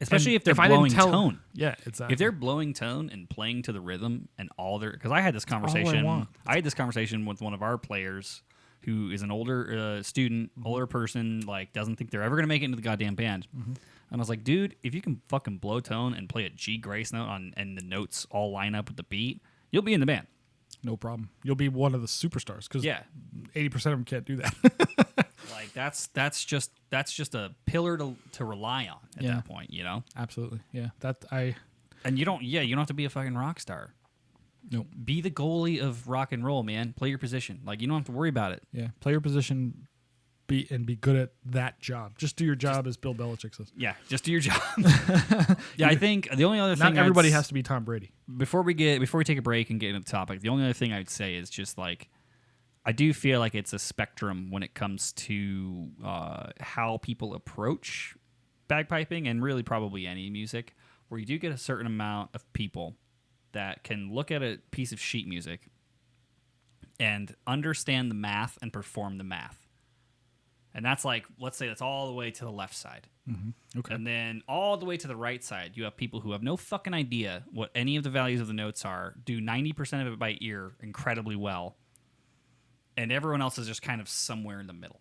Especially if they're blowing tone. Yeah, exactly. If they're blowing tone and playing to the rhythm and because I had this conversation. I had this conversation with one of our players who is an older student, older person, like doesn't think they're ever gonna make it into the goddamn band. Mm-hmm. And I was like, dude, if you can fucking blow tone and play a G Grace note and the notes all line up with the beat, you'll be in the band. No problem. You'll be one of the superstars because 80% of them can't do that. Like that's just a pillar to rely on at that point, you know? Absolutely. Yeah. And you don't have to be a fucking rock star. No. Be the goalie of rock and roll, man. Play your position. Like, you don't have to worry about it. Yeah. Play your position be good at that job. Just do your job, as Bill Belichick says. Yeah, just do your job. Yeah, I think the only other thing not everybody has to be Tom Brady. Before we take a break and get into the topic, the only other thing I would say is just like I do feel like it's a spectrum when it comes to how people approach bagpiping and really probably any music, where you do get a certain amount of people that can look at a piece of sheet music and understand the math and perform the math. And that's like, let's say that's all the way to the left side. Mm-hmm. Okay. And then all the way to the right side, you have people who have no fucking idea what any of the values of the notes are, do 90% of it by ear incredibly well, and everyone else is just kind of somewhere in the middle.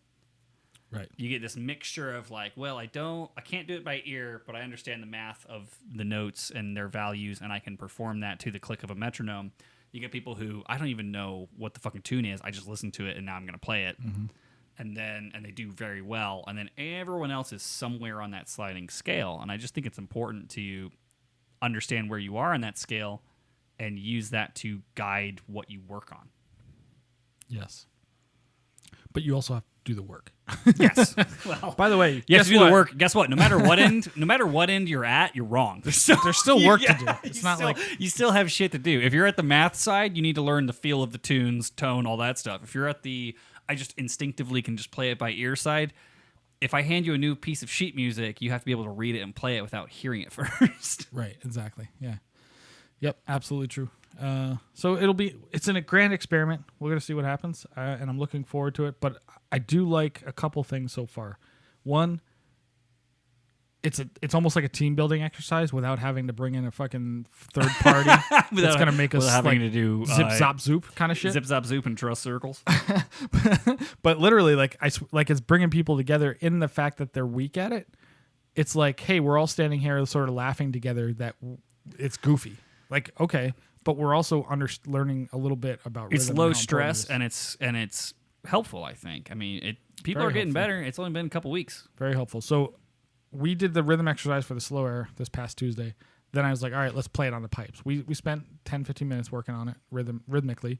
Right. You get this mixture of like, well, I can't do it by ear, but I understand the math of the notes and their values, and I can perform that to the click of a metronome. You get people who, I don't even know what the fucking tune is, I just listened to it and now I'm going to play it. Mm-hmm. And they do very well, and then everyone else is somewhere on that sliding scale. And I just think it's important to understand where you are on that scale and use that to guide what you work on. Yes. But you also have to do the work. Yes. Well, by the way, you have to do the work. Guess what? No matter what end you're at, you're wrong. There's still work to do. It's not like you still have shit to do. If you're at the math side, you need to learn the feel of the tunes, tone, all that stuff. If you're at the I just instinctively can just play it by ear side, if I hand you a new piece of sheet music, you have to be able to read it and play it without hearing it first. Right, exactly. Yeah. Yep, absolutely true. So it's a grand experiment. We're going to see what happens, and I'm looking forward to it. But I do like a couple things so far. One, it's almost like a team building exercise without having to bring in a fucking third party that's going to make us having like to do zip zop zoop kind of shit. Zip zop zoop and trust circles. But literally, like it's bringing people together in the fact that they're weak at it. It's like, hey, we're all standing here sort of laughing together. That it's goofy. Like, okay, but we're also learning a little bit about it's rhythm low and how stress important it is. and it's helpful. I think. I mean, people Very are getting helpful. better. It's only been a couple weeks. Very helpful. So we did the rhythm exercise for the slow air this past Tuesday. Then I was like, all right, let's play it on the pipes. We spent 10, 15 minutes working on it rhythmically.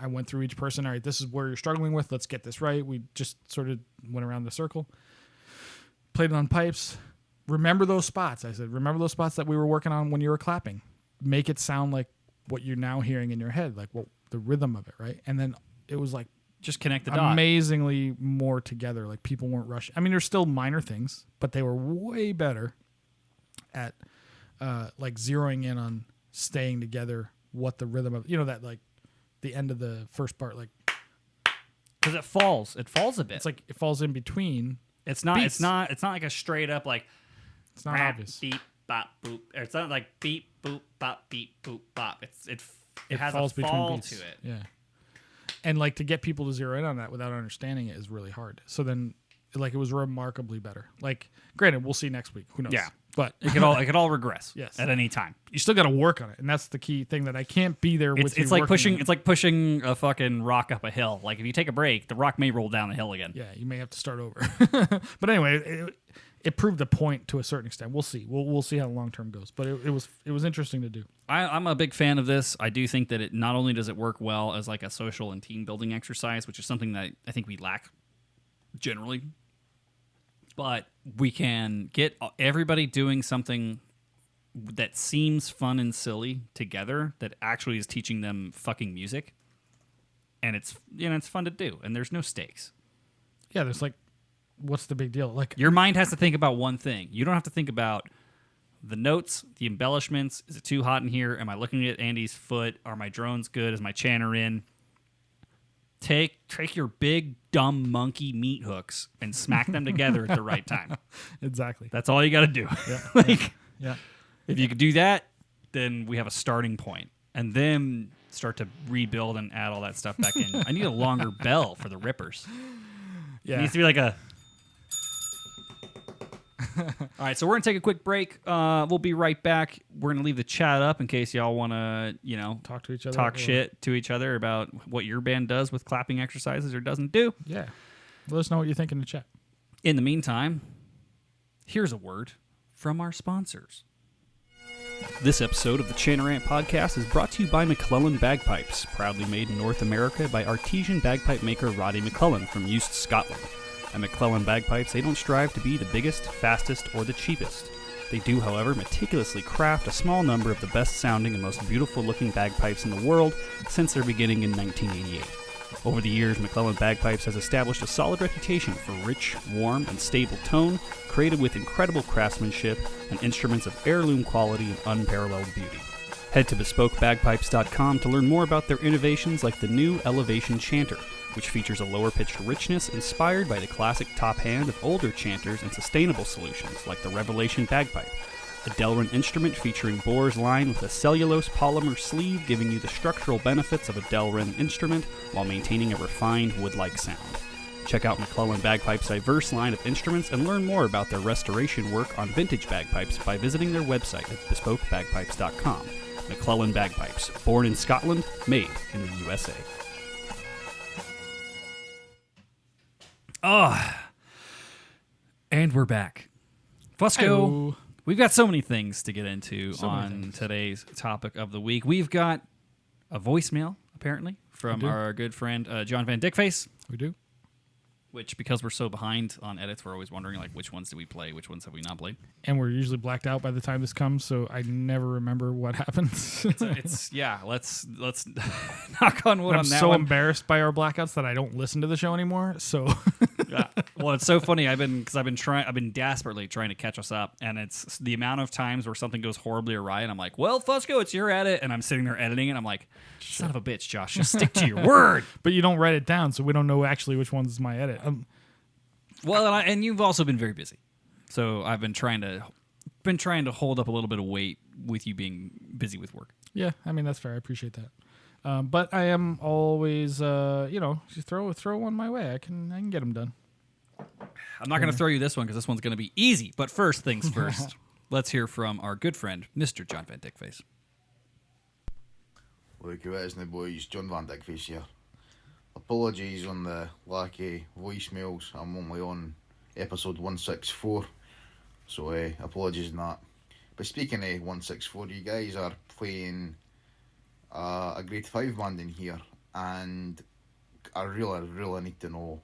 I went through each person. All right, this is where you're struggling with. Let's get this right. We just sort of went around the circle, played it on pipes. Remember those spots. I said, remember those spots that we were working on when you were clapping. Make it sound like what you're now hearing in your head, like what the rhythm of it, right? And then it was like Just connect the dots. amazingly more together. Like people weren't rushing. I mean, there's still minor things, but they were way better at like zeroing in on staying together. What the rhythm of that like the end of the first part, like Because it falls a bit. it's like it falls in between. It's not. beats. It's not. It's not like a straight up like. It's not rap, obvious. Beep bop boop. Or it's not like beep boop bop beep boop bop. It has falls a fall between beats. to it. Yeah. And like to get people to zero in on that without understanding it is really hard. So then, like it was remarkably better. Like, granted, we'll see next week. Who knows? Yeah. But It could all regress. Yes. At any time. you still got to work on it, and that's the key thing that I can't be there with you. It's like working pushing. on it. It's like pushing a fucking rock up a hill. Like if you take a break, the rock may roll down the hill again. Yeah, you may have to start over. But anyway, it proved a point to a certain extent. We'll see. We'll see how long term goes. But it was interesting to do. I'm a big fan of this. I do think that it not only does it work well as like a social and team building exercise, which is something that I think we lack generally, but we can get everybody doing something that seems fun and silly together that actually is teaching them fucking music, and it's fun to do, and there's no stakes. Yeah, there's like, what's the big deal? Like Your mind has to think about one thing. You don't have to think about the notes, the embellishments. Is it too hot in here? Am I looking at Andy's foot? Are my drones good? Is my chanter in? Take your big dumb monkey meat hooks and smack them together at the right time. exactly. That's all you got to do. Yeah. Yeah. If you could do that, then we have a starting point, and then start to rebuild and add all that stuff back in. I need a longer bell for the rippers. It Yeah. needs to be like a. All right, so we're gonna take a quick break. We'll be right back. We're gonna leave the chat up in case y'all want to, Talk to each other. talk or- shit to each other about what your band does with clapping exercises or doesn't do. Yeah. Let us know what you think in the chat. In the meantime, here's a word from our sponsors. This episode of the Chanter podcast is brought to you by MacLellan Bagpipes, proudly made in North America by artesian bagpipe maker Roddy MacLellan from Eust, Scotland. At MacLellan Bagpipes, they don't strive to be the biggest, fastest, or the cheapest. They do, however, meticulously craft a small number of the best-sounding and most beautiful-looking bagpipes in the world since their beginning in 1988. Over the years, MacLellan Bagpipes has established a solid reputation for rich, warm, and stable tone, created with incredible craftsmanship and instruments of heirloom quality and unparalleled beauty. Head to BespokeBagpipes.com to learn more about their innovations like the new Elevation Chanter, which features a lower-pitched richness inspired by the classic top hand of older chanters and sustainable solutions like the Revelation Bagpipe, a Delrin instrument featuring bores lined with a cellulose polymer sleeve giving you the structural benefits of a Delrin instrument while maintaining a refined wood-like sound. Check out MacLellan Bagpipes' diverse line of instruments and learn more about their restoration work on vintage bagpipes by visiting their website at BespokeBagpipes.com. MacLellan Bagpipes, born in Scotland, made in the USA. And we're back. Fusco, Hello. we've got so many things to get into So many on things. today's topic of the week. We've got a voicemail, apparently, from do. our good friend John Van Dickface, We do. which, because we're so behind on edits, we're always wondering, like, which ones did we play, which ones have we not played? And we're usually blacked out by the time this comes, so I never remember what happens. Let's knock on wood I'm on that so one. embarrassed by our blackouts that I don't listen to the show anymore. So Well, it's so funny. I've been desperately trying to catch us up, and it's the amount of times where something goes horribly awry, and I'm like, "Well, Fusco, it's your edit," and I'm sitting there editing, and I'm like, "Son of a bitch, Josh, just stick to your word." But you don't write it down, so we don't know actually which one's my edit. Well, and you've also been very busy, so I've been trying to hold up a little bit of weight with you being busy with work. Yeah, I mean that's fair. I appreciate that. But I am always, just throw one my way. I can get them done. I'm not going to throw you this one because this one's going to be easy. But first things first, let's hear from our good friend, Mr. John Van Dickface. Look who it is now, boys. John Van Dickface here. Apologies on the lack of voicemails. I'm only on episode 164, so apologies on that. But speaking of 164, you guys are playing a grade 5 band in here, and I really need to know,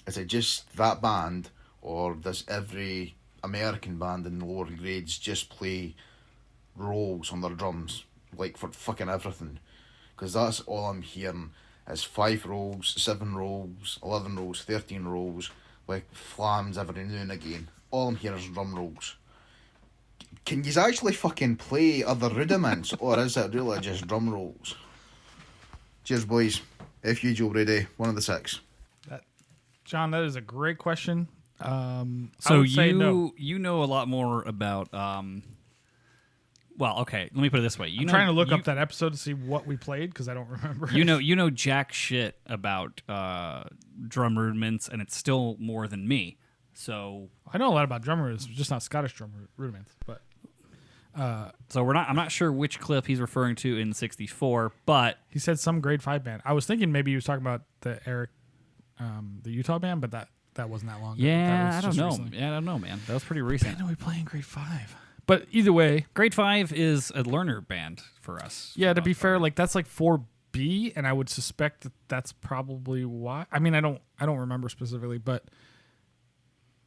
is it just that band, or does every American band in the lower grades just play rolls on their drums, like for fucking everything? Because that's all I'm hearing is 5 rolls, 7 rolls, 11 rolls, 13 rolls, like flams every now and again. All I'm hearing is drum rolls. Can you actually fucking play other rudiments, or is it really just drum rolls? Cheers, boys. F you, Joe Brady, one of the 6. John, that is a great question. So you know a lot more about. Well, okay. Let me put it this way. I'm trying to look up that episode to see what we played because I don't remember. You know jack shit about drum rudiments, and it's still more than me. So I know a lot about drum rudiments, just not Scottish drum rudiments, but. So I'm not sure which clip he's referring to in 64, but he said some grade 5 band. I was thinking maybe he was talking about the the Utah band, but that wasn't that long ago. Yeah, I don't know. Recently. Yeah, I don't know, man. That was pretty recent. I know we play in grade 5. But either way, grade 5 is a learner band for us. Yeah, to be fair, like that's like 4B, and I would suspect that that's probably why. I mean, I don't remember specifically, but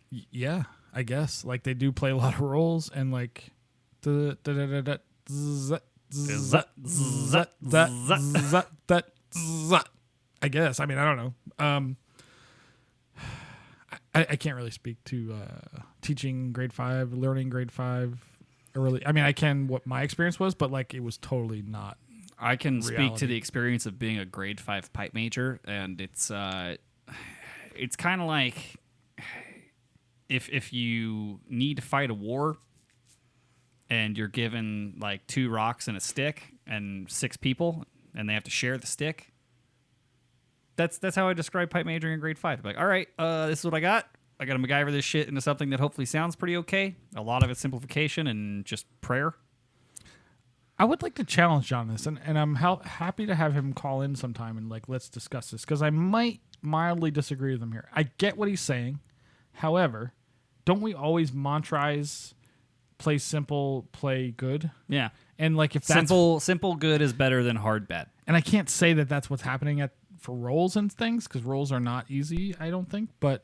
yeah, I guess like they do play a lot of rolls and like. I guess. I mean, I don't know. I can't really speak to teaching grade 5, learning grade 5. I mean, I can what my experience was, but like it was totally not. I can reality. Speak to the experience of being a grade 5 pipe major, and it's kind of like if you need to fight a war. And you're given like 2 rocks and a stick and 6 people, and they have to share the stick. That's how I describe pipe majoring in grade 5. Like, all right, this is what I got. I got to MacGyver this shit into something that hopefully sounds pretty okay. A lot of it's simplification and just prayer. I would like to challenge John on this, and I'm happy to have him call in sometime and like let's discuss this because I might mildly disagree with him here. I get what he's saying. However, don't we always mantrize? Play simple, play good. Yeah. And like if that's simple good is better than hard bad. And I can't say that that's what's happening for rolls and things because rolls are not easy, I don't think, but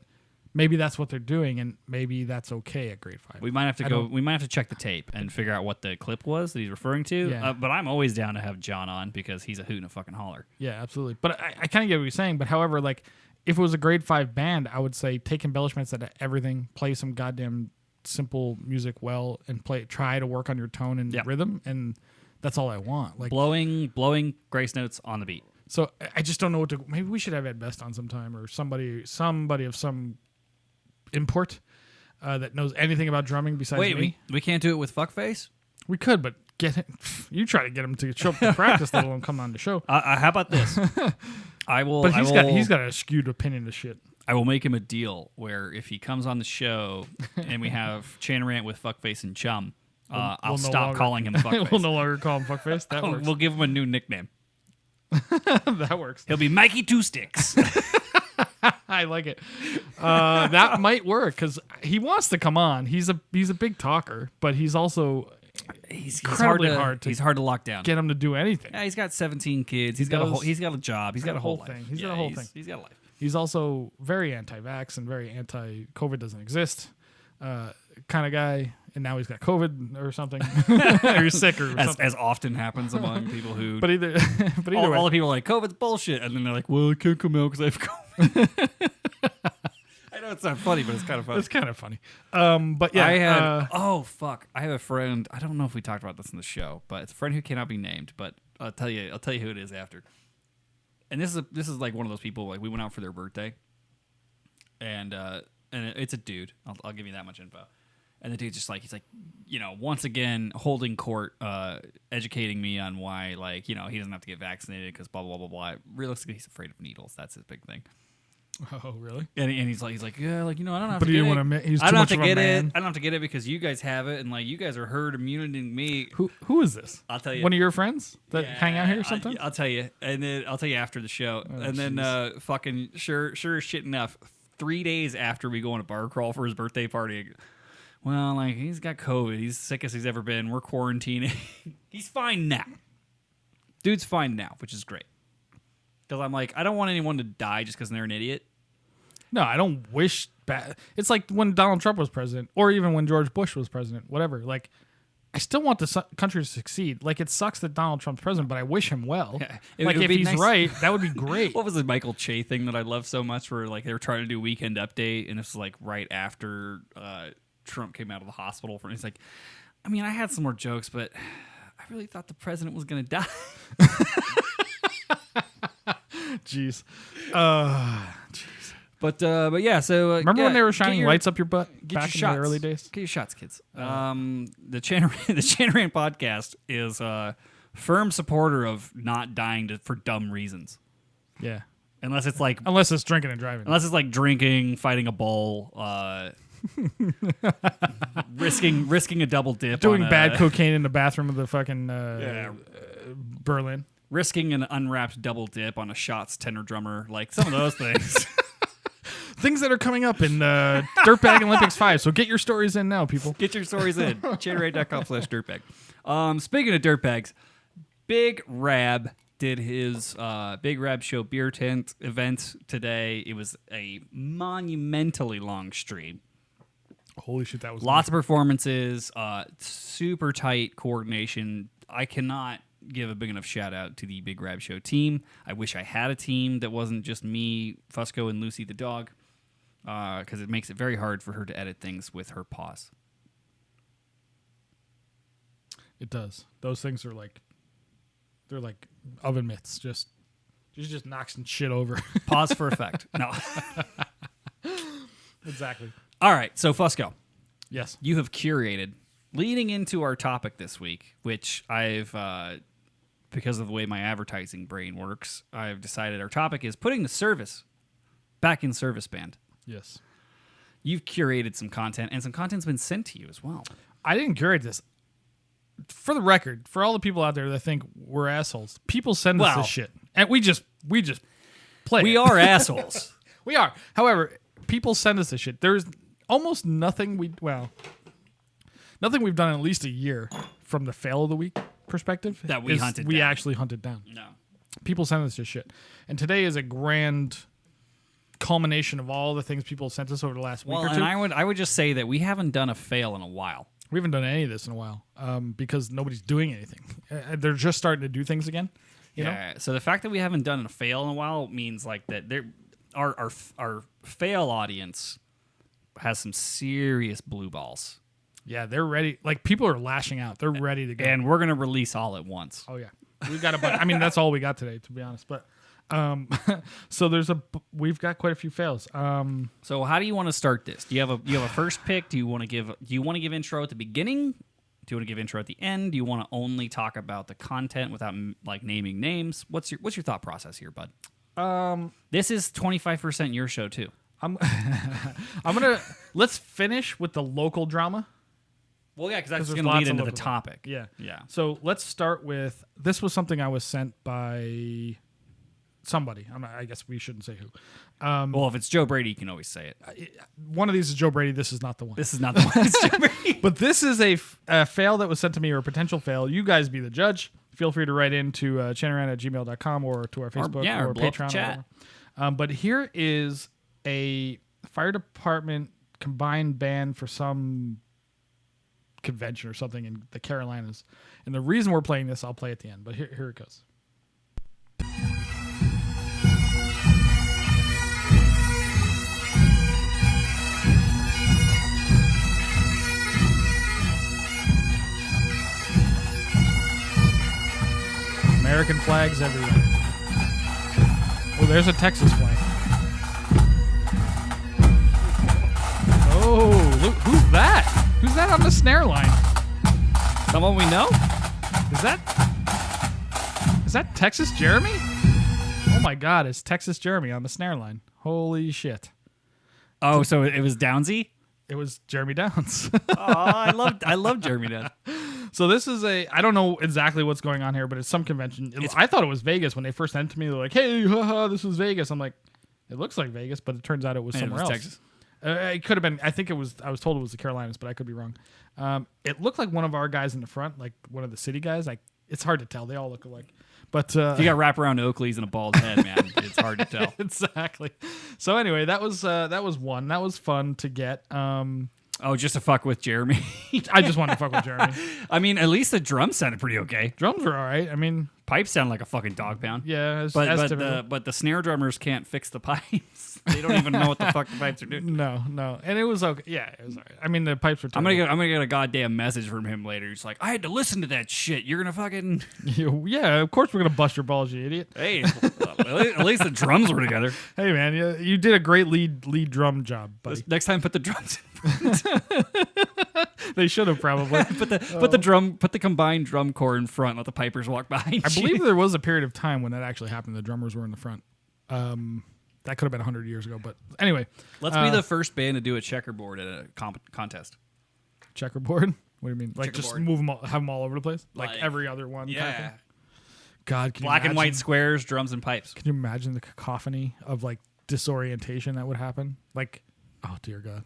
maybe that's what they're doing and maybe that's okay at grade 5. We might have to check the tape and figure out what the clip was that he's referring to. Yeah. But I'm always down to have John on because he's a hoot and a fucking holler. Yeah, absolutely. But I kind of get what you're saying, but however, like if it was a grade 5 band, I would say take embellishments out of everything, play some goddamn simple music well and try to work on your tone and rhythm, and that's all I want. Like blowing grace notes on the beat. So I just don't know what to. Maybe we should have Ed Best on sometime or somebody of some import that knows anything about drumming besides me. Wait, we can't do it with Fuckface? We could, but you try to get him to show up to practice, let alone come on the show. How about this? I will. But he's got a skewed opinion to shit. I will make him a deal where if he comes on the show and we have Chanter with Fuckface and Chum, I'll stop calling him Fuckface. We'll no longer call him Fuckface. That works. We'll give him a new nickname. That works. He'll be Mikey Two Sticks. I like it. That might work because he wants to come on. He's a big talker, but he's also he's hard to lock down. Get him to do anything. Yeah, he's got 17 kids. He's got a job. He's got a whole thing. Life. He's got a whole thing. He's got a life. He's also very anti-vax and very anti-COVID doesn't exist kind of guy. And now he's got COVID or something. Or he's sick or something. As often happens among people who... But either way. All the people are like, COVID's bullshit. And then they're like, well, I can't come out because I have COVID. It's not funny, but it's kind of funny. It's kind of funny. But yeah, I had I have a friend. I don't know if we talked about this in the show, but it's a friend who cannot be named. But I'll tell you who it is after. And this is like one of those people. Like we went out for their birthday, and it's a dude. I'll give you that much info. And the dude's just like, he's like, once again holding court, educating me on why, like, he doesn't have to get vaccinated because blah blah blah blah. Realistically, he's afraid of needles. That's his big thing. Oh, really? And he's like, yeah, like, I don't have but to he get didn't it. want to. He's I too don't have much to of a get it. man. I don't have to get it because you guys have it, and like, you guys are herd immunity me. Who is this? I'll tell you. One of your friends that hang out here sometimes? I'll tell you, and then I'll tell you after the show, and then fucking sure as shit enough. 3 days after we go on a bar crawl for his birthday party, well, like, he's got COVID. He's sick as he's ever been. We're quarantining. He's fine now. Dude's fine now, which is great. Because I'm like, I don't want anyone to die just because they're an idiot. No, I don't wish bad. It's like when Donald Trump was president, or even when George Bush was president, whatever. Like, I still want the country to succeed. Like, it sucks that Donald Trump's president, but I wish him well. Yeah. Like, if he's right, that would be great. What was the Michael Che thing that I love so much where, like, they were trying to do Weekend Update, and this was, like, right after Trump came out of the hospital. He's like, I mean, I had some more jokes, but I really thought the president was going to die. Jeez. But yeah, so remember when they were shining lights up your butt back in shots. the early days? Get your shots, kids. The Chanter Rant podcast is a firm supporter of not dying for dumb reasons. Yeah. Unless it's like drinking and driving. Unless it's like drinking, fighting a bull, risking a double dip, doing bad cocaine in the bathroom of the fucking Berlin, risking an unwrapped double dip on a Shots tenor drummer, like some of those things. Things that are coming up in Dirtbag Olympics 5. So get your stories in now, people. Get your stories in. chanterate.com/dirtbag. Speaking of dirtbags, Big Rab did his Big Rab Show beer tent event today. It was a monumentally long stream. Holy shit, that was lots of performances, super tight coordination. I cannot give a big enough shout out to the Big Rab Show team. I wish I had a team that wasn't just me, Fusco, and Lucy the dog, because it makes it very hard for her to edit things with her paws. It does. Those things are like, they're like oven mitts. She just knocks some shit over. Pause for effect. No. Exactly. All right, so Fusco. Yes. You have curated, leading into our topic this week, which I've, because of the way my advertising brain works, I've decided our topic is putting the service back in service band. Yes. You've curated some content, and some content's been sent to you as well. I didn't curate this. For the record, for all the people out there that think we're assholes, people send us this shit, and we just play. We are assholes. We are. However, people send us this shit. There's almost nothing we've done in at least a year from the fail of the week perspective that we actually hunted down. No. People send us this shit. And today is a grand culmination of all the things people sent us over the last week or two. And I would just say that we haven't done a fail in a while. We haven't done any of this in a while because nobody's doing anything. They're just starting to do things again. You know? So the fact that we haven't done a fail in a while means like that our fail audience has some serious blue balls. Yeah, they're ready. Like, people are lashing out. They're ready to go. And we're going to release all at once. Oh, yeah. We've got a bunch. I mean, that's all we got today, to be honest. But so we've got quite a few fails. So how do you want to start this? Do you have a first pick? Do you want to give intro at the beginning? Do you want to give intro at the end? Do you want to only talk about the content without like naming names? What's your thought process here, bud? This is 25% your show too. Let's finish with the local drama. Well, yeah, because that's going to lead into the topic. Yeah. Yeah. So let's start with, this was something I was sent by somebody. I guess we shouldn't say who. Well, if it's Joe Brady, you can always say it. One of these is Joe Brady. This is not the one. This is not the one. It's Joe Brady. But this is a fail that was sent to me, or a potential fail. You guys be the judge. Feel free to write in to chanterant@gmail.com or to our Facebook or Patreon. Or whatever. But here is a fire department combined band for some convention or something in the Carolinas. And the reason we're playing this, I'll play at the end. But here it goes. American flags everywhere. Oh, there's a Texas flag. Oh, look, who's that? Who's that on the snare line? Someone we know? Is that Texas Jeremy? Oh my God, it's Texas Jeremy on the snare line. Holy shit. Oh, so it was Downsy? It was Jeremy Downs. Oh, I love Jeremy Downs. So this is I don't know exactly what's going on here, but it's some convention. I thought it was Vegas when they first sent it to me. They're like, hey, haha, this is Vegas. I'm like, it looks like Vegas, but it turns out it was somewhere else. Texas. It could have been, I was told it was the Carolinas, but I could be wrong. It looked like one of our guys in the front, like one of the city guys. Like, it's hard to tell. They all look alike. But if you got wraparound Oakleys and a bald head, man, it's hard to tell. Exactly. So anyway, that was one. That was fun to get. Oh, just to fuck with Jeremy. I just wanted to fuck with Jeremy. I mean, at least the drums sounded pretty okay. Drums were all right. I mean, pipes sound like a fucking dog pound. Yeah, but the snare drummers can't fix the pipes. They don't even know what the fuck the pipes are doing. No, and it was okay. Yeah, it was all right. I mean, the pipes were. I'm gonna get a goddamn message from him later. He's like, I had to listen to that shit. You're gonna fucking. Yeah, of course we're gonna bust your balls, you idiot. Hey, at least the drums were together. Hey man, you did a great lead drum job, buddy. Next time, put the drums in. They should have probably put the combined drum corps in front. Let the pipers walk behind. I believe there was a period of time when that actually happened. The drummers were in the front. That could have been 100 years ago, but anyway. Let's be the first band to do a checkerboard at a contest. Checkerboard? What do you mean? Like Checkerboard. just move them, have them all over the place, like every other one. Yeah. Kind of thing? God, can Black you and white squares, drums and pipes. Can you imagine the cacophony of like disorientation that would happen? Like, oh dear God.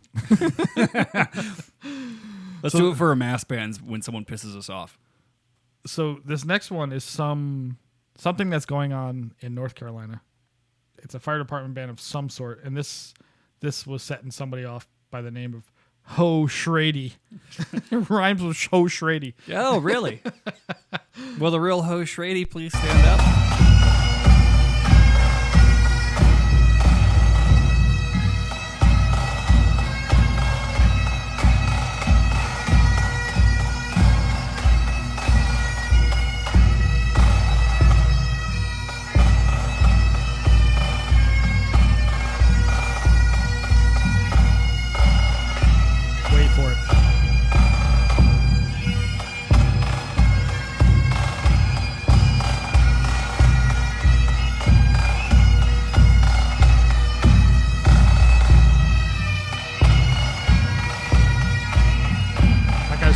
Let's do it for a mass band when someone pisses us off. So this next one is something that's going on in North Carolina. It's a fire department band of some sort, and this was setting somebody off by the name of Ho Shrady. It rhymes with Ho Shrady. Oh, really? Will the real Ho Shrady please stand up?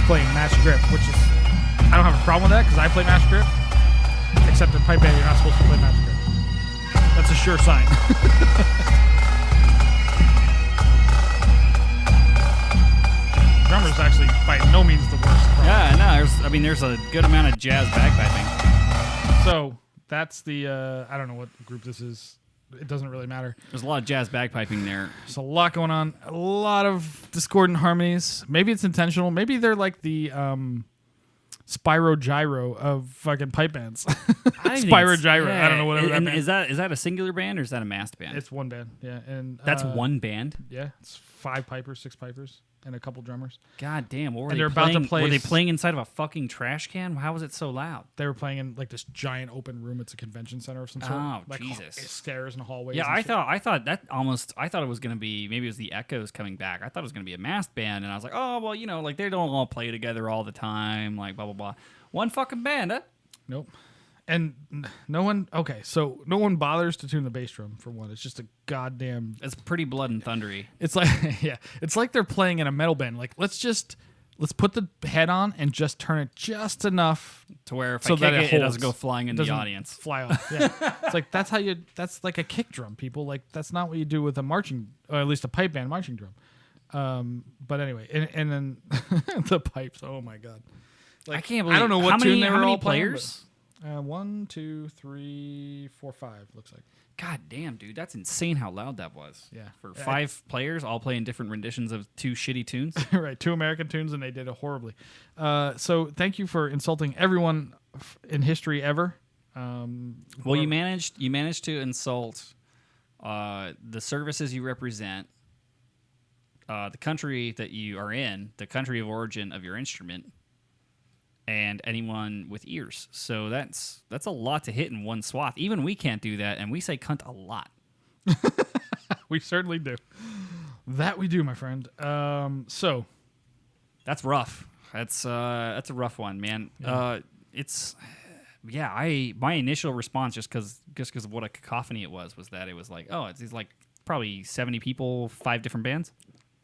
Playing match grip, which is, I don't have a problem with that because I play match grip. Except in pipe band, you're not supposed to play match grip. That's a sure sign. Drummer's actually by no means the worst. Problem. Yeah, no, there's a good amount of jazz bagpiping. So that's the I don't know what group this is. It doesn't really matter. There's a lot of jazz bagpiping there. There's a lot going on. A lot of discordant harmonies. Maybe it's intentional. Maybe they're like the Spyro Gyro of fucking pipe bands. Spyro Gyro. Yeah, I don't know whatever that is. Is that a singular band or is that a massed band? It's one band. Yeah, and that's one band. Yeah, it's 5 pipers, 6 pipers, and a couple drummers. God damn! What were and they they're playing? About to play. Were they playing inside of a fucking trash can? How was it so loud? They were playing in like this giant open room. It's a convention center of some sort. Oh, like Jesus! Stairs and hallways. Yeah, and I thought it was gonna be, maybe it was the Echoes coming back. I thought it was gonna be a masked band, and I was like, oh well, like they don't all play together all the time, like blah blah blah. One fucking band, huh? Nope. And no one bothers to tune the bass drum for one. It's just a goddamn. It's pretty blood and thundery. It's like it's like they're playing in a metal band. Like let's put the head on and just turn it just enough to where if I kick it doesn't go flying in the audience. Fly off. Yeah. It's like that's like a kick drum, people. Like that's not what you do with a marching, or at least a pipe band marching drum. But anyway, and then the pipes. Oh my God. Like, I can't believe. I don't know what tune they were all players. Playing, 1, 2, 3, 4, 5 looks like. God damn, dude, that's insane how loud that was. Yeah, for 5 players all playing different renditions of 2 shitty tunes. Right, 2 American tunes, and they did it horribly. So thank you for insulting everyone in history ever. Well, you managed to insult the services you represent, the country that you are in, the country of origin of your instrument. and anyone with ears. So that's a lot to hit in one swath. Even we can't do that, and we say cunt a lot. We certainly do. That we do, my friend. So that's rough. That's a rough one, man. Yeah. My initial response just because of what a cacophony it was that it was like, oh, it's like probably 70 people, 5 different bands.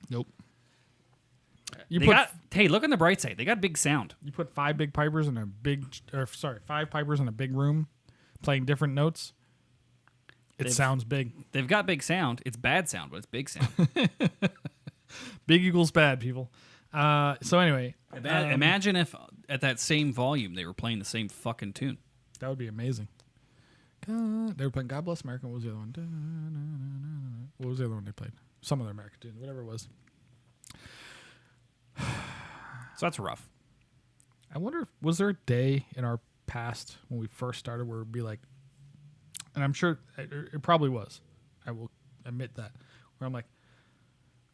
Nope. Hey, look on the bright side. They got big sound. You put 5 pipers in a big room playing different notes. It sounds big. They've got big sound. It's bad sound, but it's big sound. Big equals bad, people. So anyway. Imagine if at that same volume they were playing the same fucking tune. That would be amazing. They were playing God Bless America. What was the other one? What was the other one they played? Some other American tune, whatever it was. So that's rough. I wonder, was there a day in our past when we first started where it'd be like, and I'm sure it probably was, I will admit that, where I'm like,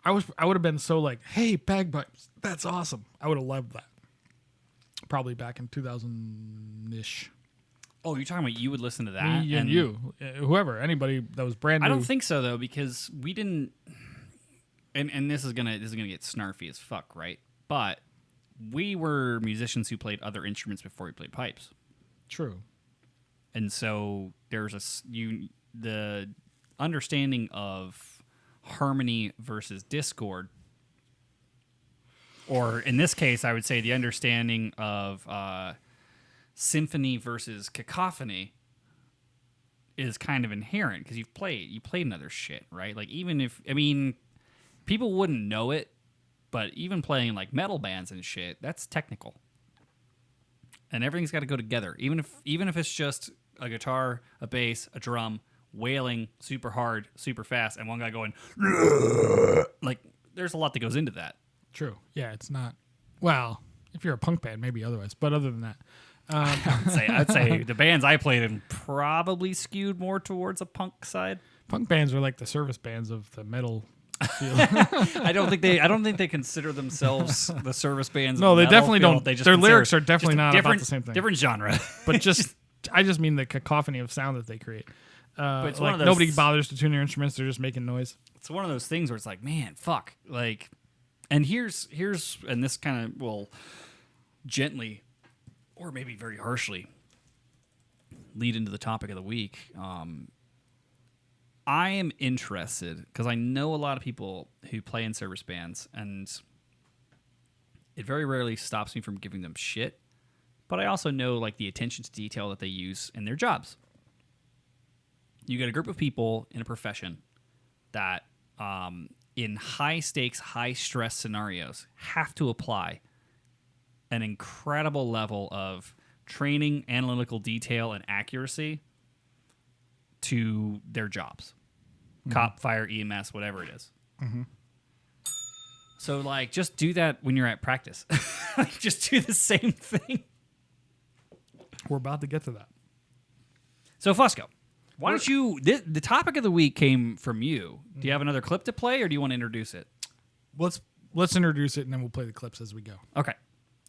I would have been so like, hey, bagpipes, that's awesome. I would have loved that. Probably back in 2000-ish. Oh, you're talking about you would listen to that? Me and you, whoever, anybody that was brand new. I don't think so though, because we didn't. And this is gonna get snarfy as fuck, right? But we were musicians who played other instruments before we played pipes. True. And so there's the understanding of harmony versus discord, or in this case, I would say the understanding of symphony versus cacophony is kind of inherent because you played another shit, right? Like even if people wouldn't know it, but even playing like metal bands and shit, that's technical. And everything's got to go together. Even if it's just a guitar, a bass, a drum, wailing super hard, super fast, and one guy going like there's a lot that goes into that. True. Yeah, it's not. Well, if you're a punk band, maybe otherwise. But other than that, I'd say the bands I played in probably skewed more towards a punk side. Punk bands are like the service bands of the metal field. I don't think they consider themselves the service bands. No, of the they metal definitely field. don't. They just Their consider lyrics are definitely just not different, about the same thing. Different genre. But I just mean the cacophony of sound that they create. But it's like one of those, nobody bothers to tune their instruments; they're just making noise. It's one of those things where it's like, man, fuck. Like, and here's and this kind of will gently, or maybe very harshly, lead into the topic of the week. I am interested because I know a lot of people who play in service bands, and it very rarely stops me from giving them shit. But I also know like the attention to detail that they use in their jobs. You get a group of people in a profession that, in high stakes, high stress scenarios, have to apply an incredible level of training, analytical detail, and accuracy to their jobs. Cop, fire, EMS, whatever it is. Mm-hmm. So, like, just do that when you're at practice. Just do the same thing. We're about to get to that. So, Fusco, why don't you... The topic of the week came from you. Do you have another clip to play, or do you want to introduce it? Let's introduce it, and then we'll play the clips as we go. Okay.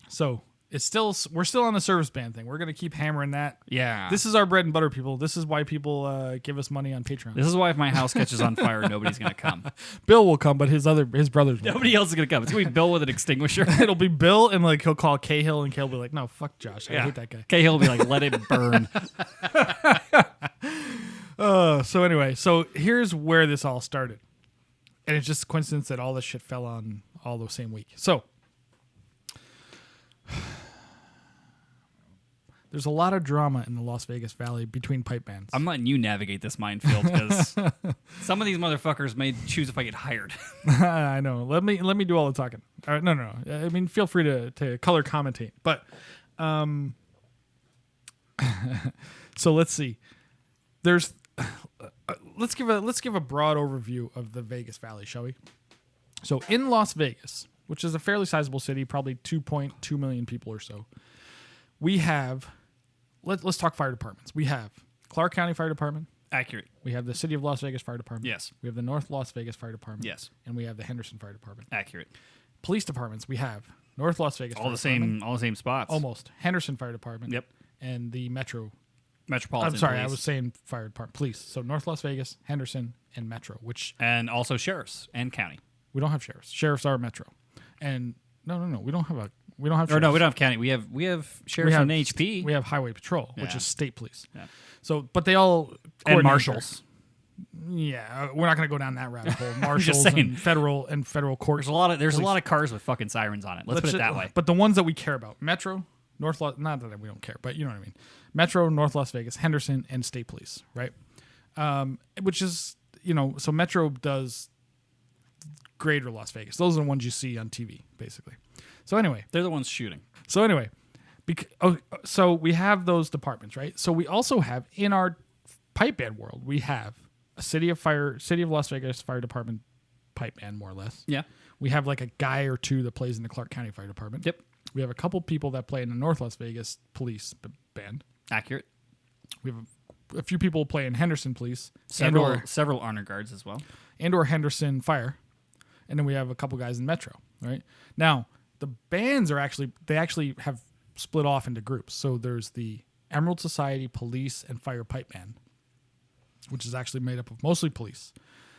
So we're still on the service band thing. We're gonna keep hammering that. Yeah. This is our bread and butter, people. This is why people give us money on Patreon. This is why if my house catches on fire, nobody's going to come. Bill will come, but his brothers won't. Nobody else is going to come. It's going to be Bill with an extinguisher. It'll be Bill, and like he'll call Cahill, and Cahill will be like, "No, fuck Josh. I hate that guy." Cahill will be like, "Let it burn." So anyway, here's where this all started, and it's just a coincidence that all this shit fell on all the same week. So there's a lot of drama in the Las Vegas Valley between pipe bands. I'm letting you navigate this minefield because some of these motherfuckers may choose if I get hired. I know. Let me do all the talking. No. I mean, feel free to color commentate. But so let's see. There's let's give a broad overview of the Vegas Valley, shall we? So in Las Vegas, which is a fairly sizable city, probably 2.2 million people or so, we have, let's talk fire departments. We have Clark County Fire Department. Accurate. We have the City of Las Vegas Fire Department. Yes. We have the North Las Vegas Fire Department. Yes. And we have the Henderson Fire Department. Accurate. police departments, we have North Las Vegas. All the same spots. Almost. Henderson Fire Department. Yep. And the Metropolitan. I'm sorry, Police. I was saying fire department, police. So North Las Vegas, Henderson, and Metro, which And also sheriffs and county. we don't have sheriffs. Sheriffs are Metro. And no, we don't have Or sheriffs. no, we don't have county. We have sheriffs and HP. We have highway patrol, which Yeah. is state police. Yeah. So, but they all And coordinate marshals. there. Yeah, we're not going to go down that rabbit hole. Marshals saying. and federal courts. There's a lot of cars with fucking sirens on it. Let's put it that way. But the ones that we care about, Metro, not that we don't care, but you know what I mean. Metro, North Las Vegas, Henderson, and state police, right? Which is, so Metro does Greater Las Vegas. Those are the ones you see on TV, basically. So anyway, They're the ones shooting. So we have those departments, right? So we also have in our pipe band world, we have a City of Las Vegas Fire Department pipe band, more or less. Yeah. We have like a guy or two that plays in the Clark County Fire Department. Yep. We have a couple people that play in the North Las Vegas Police band. Accurate. We have a few people play in Henderson Police. Several honor guards as well. And/or Henderson Fire. And then we have a couple guys in Metro, right? Now, the bands they actually have split off into groups. So there's the Emerald Society Police and Fire Pipe Band, which is actually made up of mostly police.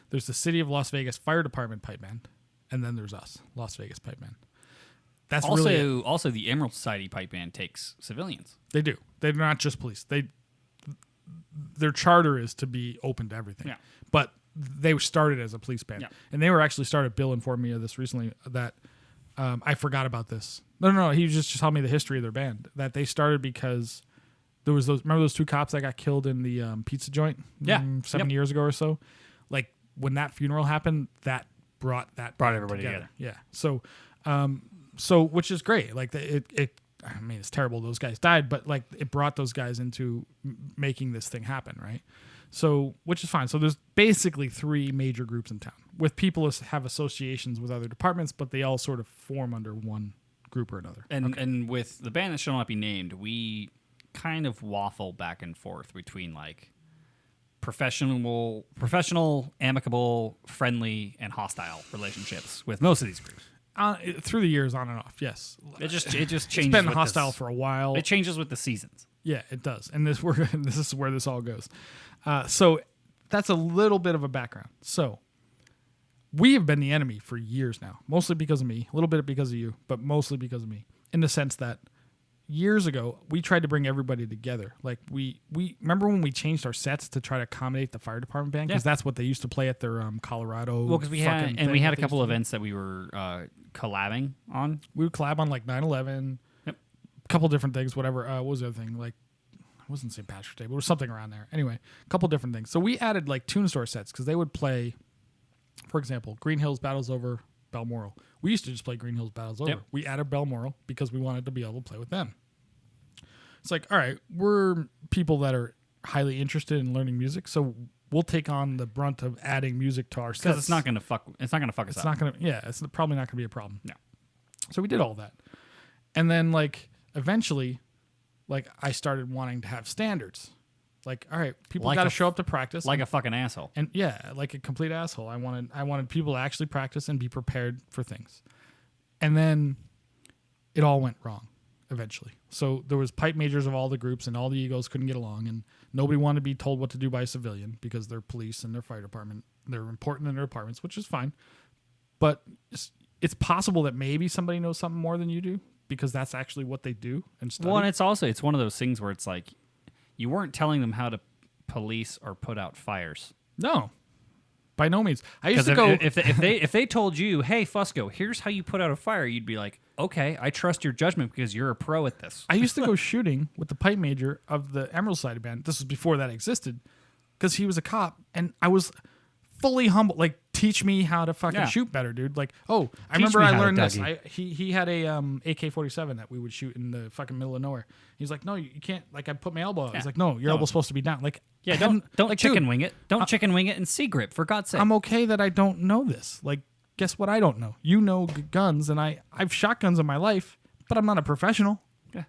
There's the City of Las Vegas Fire Department Pipe Band, and then there's us, Las Vegas Pipe Band. That's also the Emerald Society Pipe Band takes civilians. They do. They're not just police. Their charter is to be open to everything. Yeah. But they started as a police band. Yeah. And they were actually started, Bill informed me of this recently, that I forgot about this. No, he just told me the history of their band. That they started because there was remember those two cops that got killed in the pizza joint 7 years ago or so? Like, when that funeral happened, that brought everybody together. Yeah. So which is great. Like, I mean, it's terrible those guys died, but like it brought those guys into making this thing happen, right? So, which is fine. So there's basically 3 major groups in town with people who have associations with other departments, but they all sort of form under one group or another. And with the band that shall not be named, we kind of waffle back and forth between like professional, amicable, friendly, and hostile relationships with most of these groups. Through the years, on and off, yes. It just changes. It's been hostile for a while. It changes with the seasons. Yeah, it does. And this is where this all goes. So that's a little bit of a background. So we have been the enemy for years now, mostly because of me, a little bit because of you, but mostly because of me, in the sense that years ago, we tried to bring everybody together. Like, we remember when we changed our sets to try to accommodate the fire department band, because that's what they used to play at their Colorado. Well, because we had a couple events that we were collabing on. We would collab on like 9/11, a couple different things, whatever. What was the other thing? Like, it wasn't St. Patrick's Day, but it was something around there. Anyway, a couple different things. So we added like tune store sets because they would play, for example, Green Hills Battles Over Balmoral. We used to just play Green Hills Battles Over. Yep. We added Balmoral because we wanted to be able to play with them. It's like, all right, we're people that are highly interested in learning music, so we'll take on the brunt of adding music to our sets. Because it's not gonna fuck us up. It's not gonna. Yeah, it's probably not gonna be a problem. No. So we did all that, and then like eventually, like I started wanting to have standards. Like, all right, people got to show up to practice. Like a fucking asshole. And yeah, like a complete asshole. I wanted people to actually practice and be prepared for things. And then it all went wrong eventually. So there was pipe majors of all the groups, and all the egos couldn't get along, and nobody wanted to be told what to do by a civilian because they're police and their fire department. They're important in their departments, which is fine. But it's possible that maybe somebody knows something more than you do because that's actually what they do and study. Well, and it's one of those things where it's like, you weren't telling them how to police or put out fires. No, by no means. I used to go if they told you, "Hey, Fusco, here's how you put out a fire," you'd be like, "Okay, I trust your judgment because you're a pro at this." I used to go shooting with the pipe major of the Emerald Society band. This was before that existed, because he was a cop, and I was fully humble. Like, teach me how to fucking shoot better, dude. Like, oh, I remember I learned this. He had a AK-47 that we would shoot in the fucking middle of nowhere. He's like, no, you can't. Like, I put my elbow out. He's like, no, your elbow's supposed to be down. Like, yeah, don't chicken wing it. Don't chicken wing it and C grip, for God's sake. I'm okay that I don't know this. Like, guess what? I don't know. You know guns, and I've shot guns in my life, but I'm not a professional. Yeah.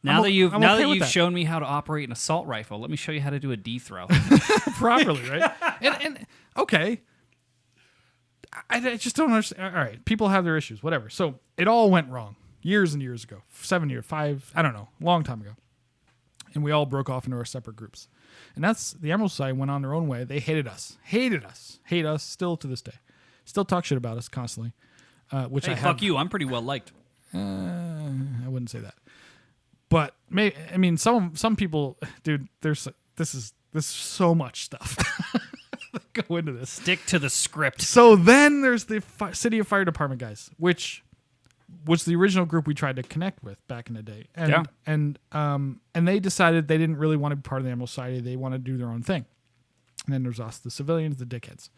Now that you've shown me how to operate an assault rifle, let me show you how to do a D throw properly, right? And okay. I just don't understand. All right, people have their issues, whatever. So it all went wrong years and years ago, 7 years, 5, I don't know, long time ago. And we all broke off into our separate groups. And that's the Emerald Society went on their own way. They hate us still to this day. Still talk shit about us constantly. Which hey, fuck you. I'm pretty well liked. I wouldn't say that. But I mean, some people, dude, this is so much stuff that go into this. Stick to the script. So then there's the City of Fire Department guys, which was the original group we tried to connect with back in the day. And they decided they didn't really want to be part of the Emerald Society. They want to do their own thing. And then there's us, the civilians, the dickheads.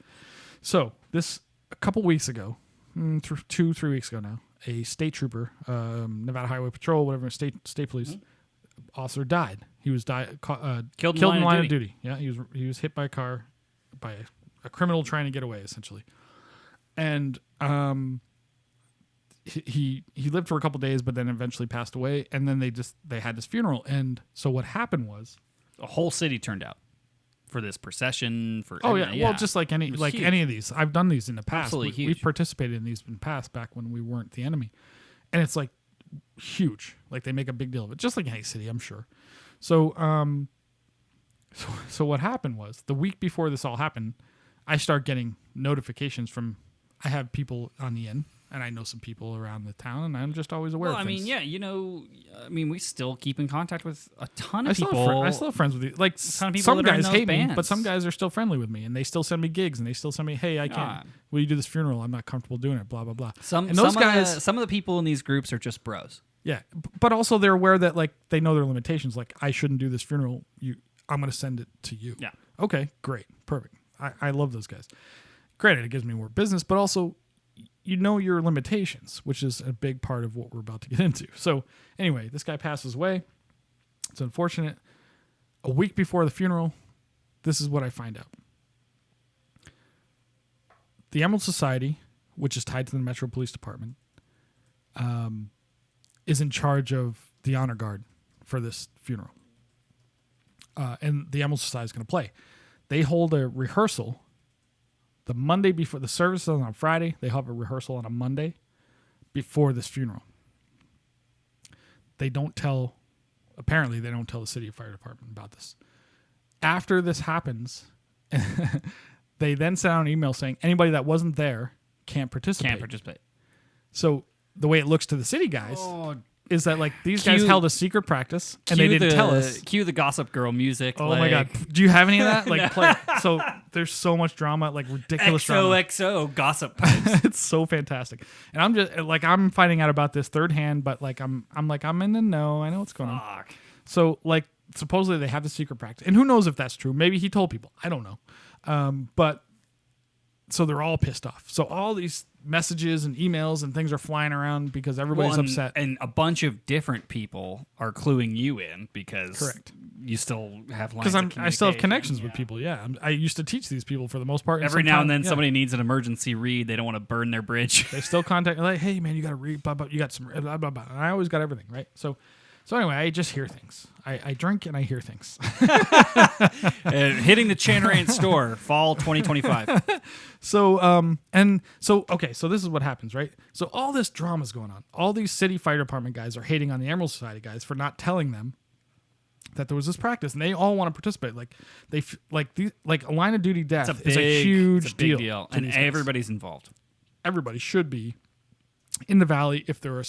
So this, a couple weeks ago, 2-3 weeks ago now, a state trooper, Nevada Highway Patrol, whatever, state police officer died. He was killed in the line of duty. Yeah, he was hit by a car, by a criminal trying to get away, essentially. And he lived for a couple days, but then eventually passed away. And then they had this funeral. And so what happened was a whole city turned out for this procession. Well, just like any of these, I've done these in the past. Absolutely huge. We've participated in these in the past, back when we weren't the enemy, and it's like huge. Like they make a big deal of it, just like any city, I'm sure. So, so what happened was the week before this all happened, I start getting notifications from. I have people on the inn, and I know some people around the town, and I'm just always aware of things. We still keep in contact with a ton of people. I still have friends with you. Like, some guys hate me, but some guys are still friendly with me, and they still send me gigs, and they still send me, hey, I can't. Will you do this funeral? I'm not comfortable doing it, blah, blah, blah. Some of the people in these groups are just bros. Yeah, but also they're aware that, like, they know their limitations. Like, I shouldn't do this funeral. I'm going to send it to you. Yeah. Okay, great. Perfect. I love those guys. Granted, it gives me more business, but also you know your limitations, which is a big part of what we're about to get into. So anyway, this guy passes away. It's unfortunate. A week before the funeral, this is what I find out. The Emerald Society, which is tied to the Metro Police Department, is in charge of the honor guard for this funeral. And the Emerald Society is going to play. They hold a rehearsal the Monday before the service is on Friday. They have a rehearsal on a Monday before this funeral. Apparently they don't tell the City of Fire Department about this. After this happens, they then send out an email saying anybody that wasn't there can't participate. So the way it looks to the city guys is that, like, these guys held a secret practice and they didn't tell us. Cue the Gossip Girl music. Oh my God. Do you have any of that? Like, play it. So there's so much drama, like ridiculous drama. XOXO Gossip Pipes. It's so fantastic. And I'm just like, I'm finding out about this third hand, but like, I'm in the know. I know what's going on. So like, supposedly they have the secret practice, and who knows if that's true? Maybe he told people. I don't know. But so they're all pissed off. So all these messages and emails and things are flying around because everybody's upset. And a bunch of different people are cluing you in because correct. You still have lines because I still have connections with people. Yeah, I used to teach these people for the most part. Every now and then somebody needs an emergency read. They don't want to burn their bridge. They still contact like, hey man, you got to read. Blah, blah, you got some blah blah blah. And I always got everything right. So anyway, I just hear things. I drink and I hear things. Hitting the Chanter store, fall 2025. So this is what happens, right? So all this drama's going on. All these city fire department guys are hating on the Emerald Society guys for not telling them that there was this practice, and they all want to participate. Like a line of duty death is a huge deal, and everybody's involved. Everybody should be in the valley if they're a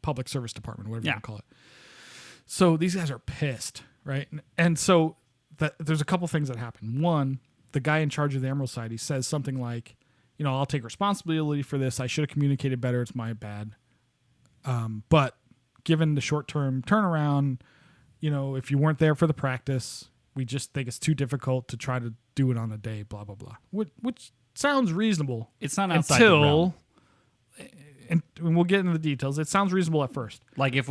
public service department, whatever you want to call it. So these guys are pissed, right? And so there's a couple things that happen. One, the guy in charge of the Emerald Society says something like, I'll take responsibility for this. I should have communicated better. It's my bad. But given the short-term turnaround, if you weren't there for the practice, we just think it's too difficult to try to do it on a day, blah, blah, blah. Which sounds reasonable. It's not outside the realm. And we'll get into the details. It sounds reasonable at first. Like if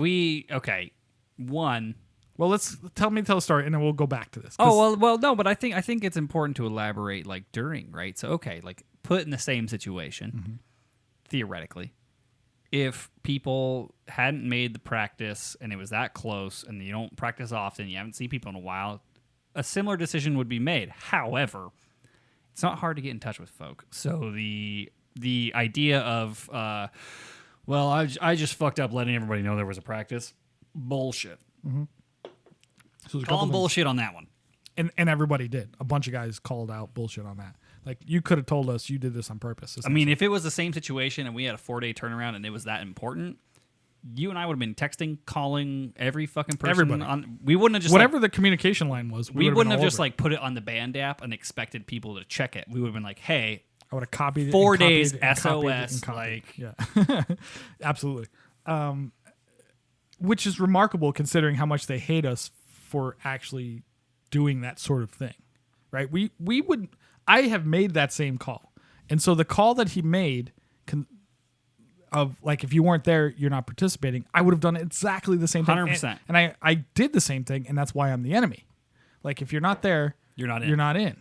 one. Well, tell the story, and then we'll go back to this. Well, no, but I think it's important to elaborate like during, right? So, like put in the same situation, theoretically, if people hadn't made the practice and it was that close, and you don't practice often, you haven't seen people in a while, a similar decision would be made. However, It's not hard to get in touch with folk. So the idea of, well, I just fucked up letting everybody know there was a practice. Bullshit. So there's a Call couple them bullshit on that one. and everybody did. A bunch of guys called out bullshit on that. Like, you could have told us you did this on purpose. I mean, if it was the same situation and we had a 4-day turnaround and it was that important, you and I would have been texting, calling every fucking person. Everybody. We wouldn't have just whatever the communication line was, we would've wouldn't been have all just over it. like put it on the band app and expected people to check it. We would have been like, hey, I would have copied it. 4 and copied days it and copied it SOS, and copied like- it. Yeah, absolutely. Which is remarkable considering how much they hate us for actually doing that sort of thing, right? We would. I have made that same call, and so the call that he made of like, if you weren't there, you're not participating. I would have done exactly the same thing. 100%. And I did the same thing, and that's why I'm the enemy. Like, if you're not there, You're not in. You're not in.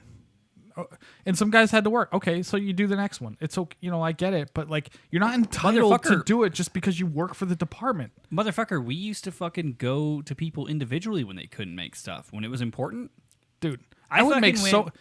Oh, and some guys had to work. Okay, so you do the next one. It's okay. I get it, but like, you're not entitled to Motherfucker. do it just because you work for the department. Motherfucker, we used to fucking go to people individually when they couldn't make stuff. When it was important, Dude, I I would make fucking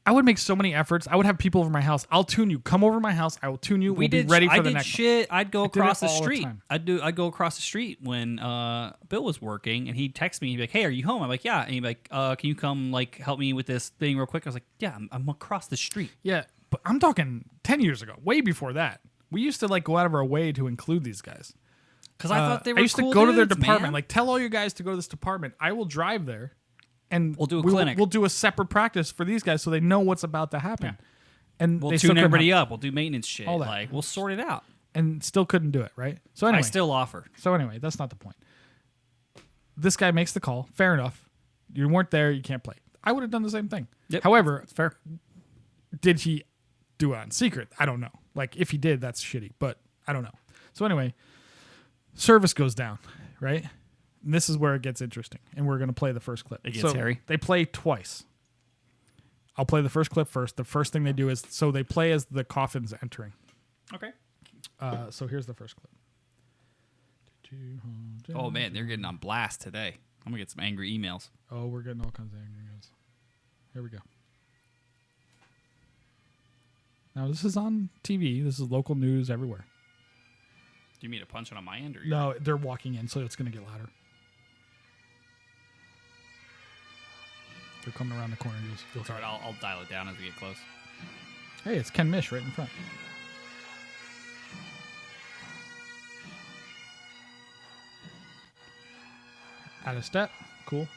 I would make so many efforts. I would have people over my house. I'll tune you. Come over to my house. I will tune you. We'll be ready for the next one. shit. I'd go I did it across the all the street. time. I'd go across the street when Bill was working, and he'd text me. He'd be like, "Hey, are you home?" I'm like, "Yeah." And he'd be like, "Can you come like help me with this thing real quick?" I was like, "Yeah, I'm across the street." Yeah, but I'm talking 10 years ago, way before that. We used to like go out of our way to include these guys. Because I thought they were. I used cool to go to their dudes, department. man. Like, tell all your guys to go to this department. I will drive there, and We'll do a clinic. We'll do a separate practice for these guys so they know what's about to happen. Yeah. And we'll they still tune couldn't everybody have- up. We'll do maintenance shit. All that. Like we'll sort it out. and still couldn't do it. Right. So anyway, I still offer. So anyway, that's not the point. This guy makes the call. Fair enough. You weren't there. You can't play. I would have done the same thing. Yep. However, It's fair. did he do it on secret? I don't know. Like, if he did, that's shitty, but I don't know. So anyway, service goes down, right? And this is where it gets interesting, and we're going to play the first clip. It gets so hairy. They play twice. I'll play the first clip first. The first thing they do is, so they play as the coffin's entering. Okay. So here's the first clip. Oh man, they're getting on blast today. I'm gonna get some angry emails. Oh, we're getting all kinds of angry news. Here we go. Now, this is on TV. This is local news everywhere. Do you mean to punch it on my end or? No, they're walking in, so it's going to get louder. They're coming around the corner. You'll It's all right. I'll dial it down as we get close. Hey, it's Ken Mish right in front. Out of step. Cool.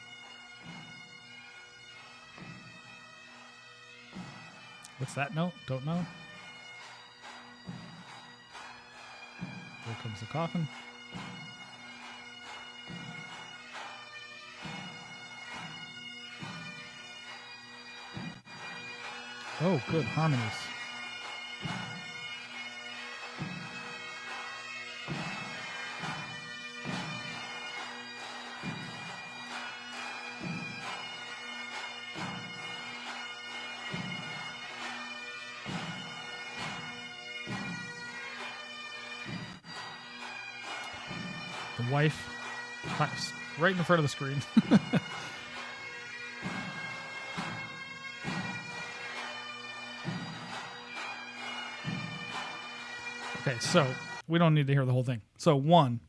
What's that note? Don't know. Here comes the coffin. Oh, good harmonies. The wife, right in front of the screen. Okay, so we don't need to hear the whole thing. So one,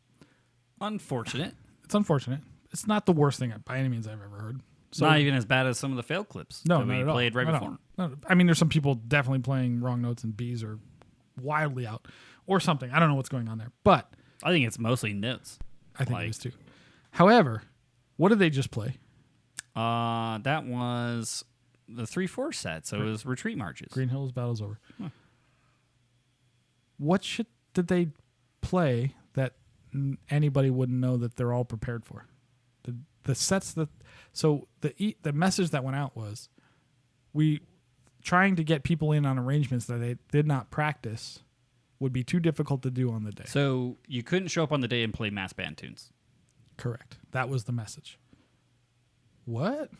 Unfortunate. it's unfortunate. It's not the worst thing by any means I've ever heard. So Not even as bad as some of the failed clips no, that not we at all. played right Not at before. all. No, I mean, there's some people definitely playing wrong notes and B's are wildly out or something. I don't know what's going on there, but I think it's mostly notes. I think Like- it is too. However, what did they just play? That was the 3/4 set, so it was retreat marches. Green Hills Battle's Over. What shit did they play that anybody wouldn't know that they're all prepared for? The sets that so the message that went out was we trying to get people in on arrangements that they did not practice would be too difficult to do on the day. So you couldn't show up on the day and play mass band tunes. Correct. That was the message. What?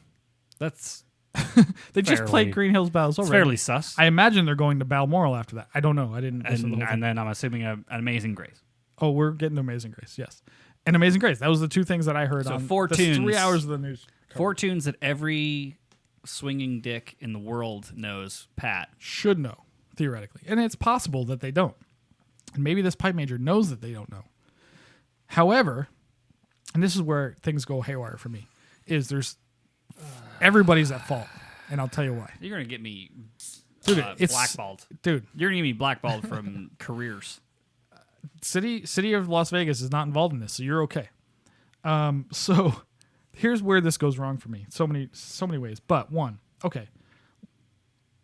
That's They just Fairly- played Green Hills Battle's Over. fairly sus. I imagine they're going to Balmoral after that. I don't know. I didn't listen to the whole thing. And then I'm assuming an Amazing Grace. Oh, we're getting to Amazing Grace. Yes. And Amazing Grace. That was the two things that I heard So on 4 the tunes. 3 hours of the news. 4 tunes that every swinging dick in the world knows Pat. Should know, theoretically. And it's possible that they don't. And maybe this pipe major knows that they don't know. However, and this is where things go haywire for me, is everybody's at fault. And I'll tell you why. You're going to get me blackballed. Dude. You're going to get me blackballed from careers. City of Las Vegas is not involved in this, so you're okay. So here's where this goes wrong for me. So many ways. But one, okay.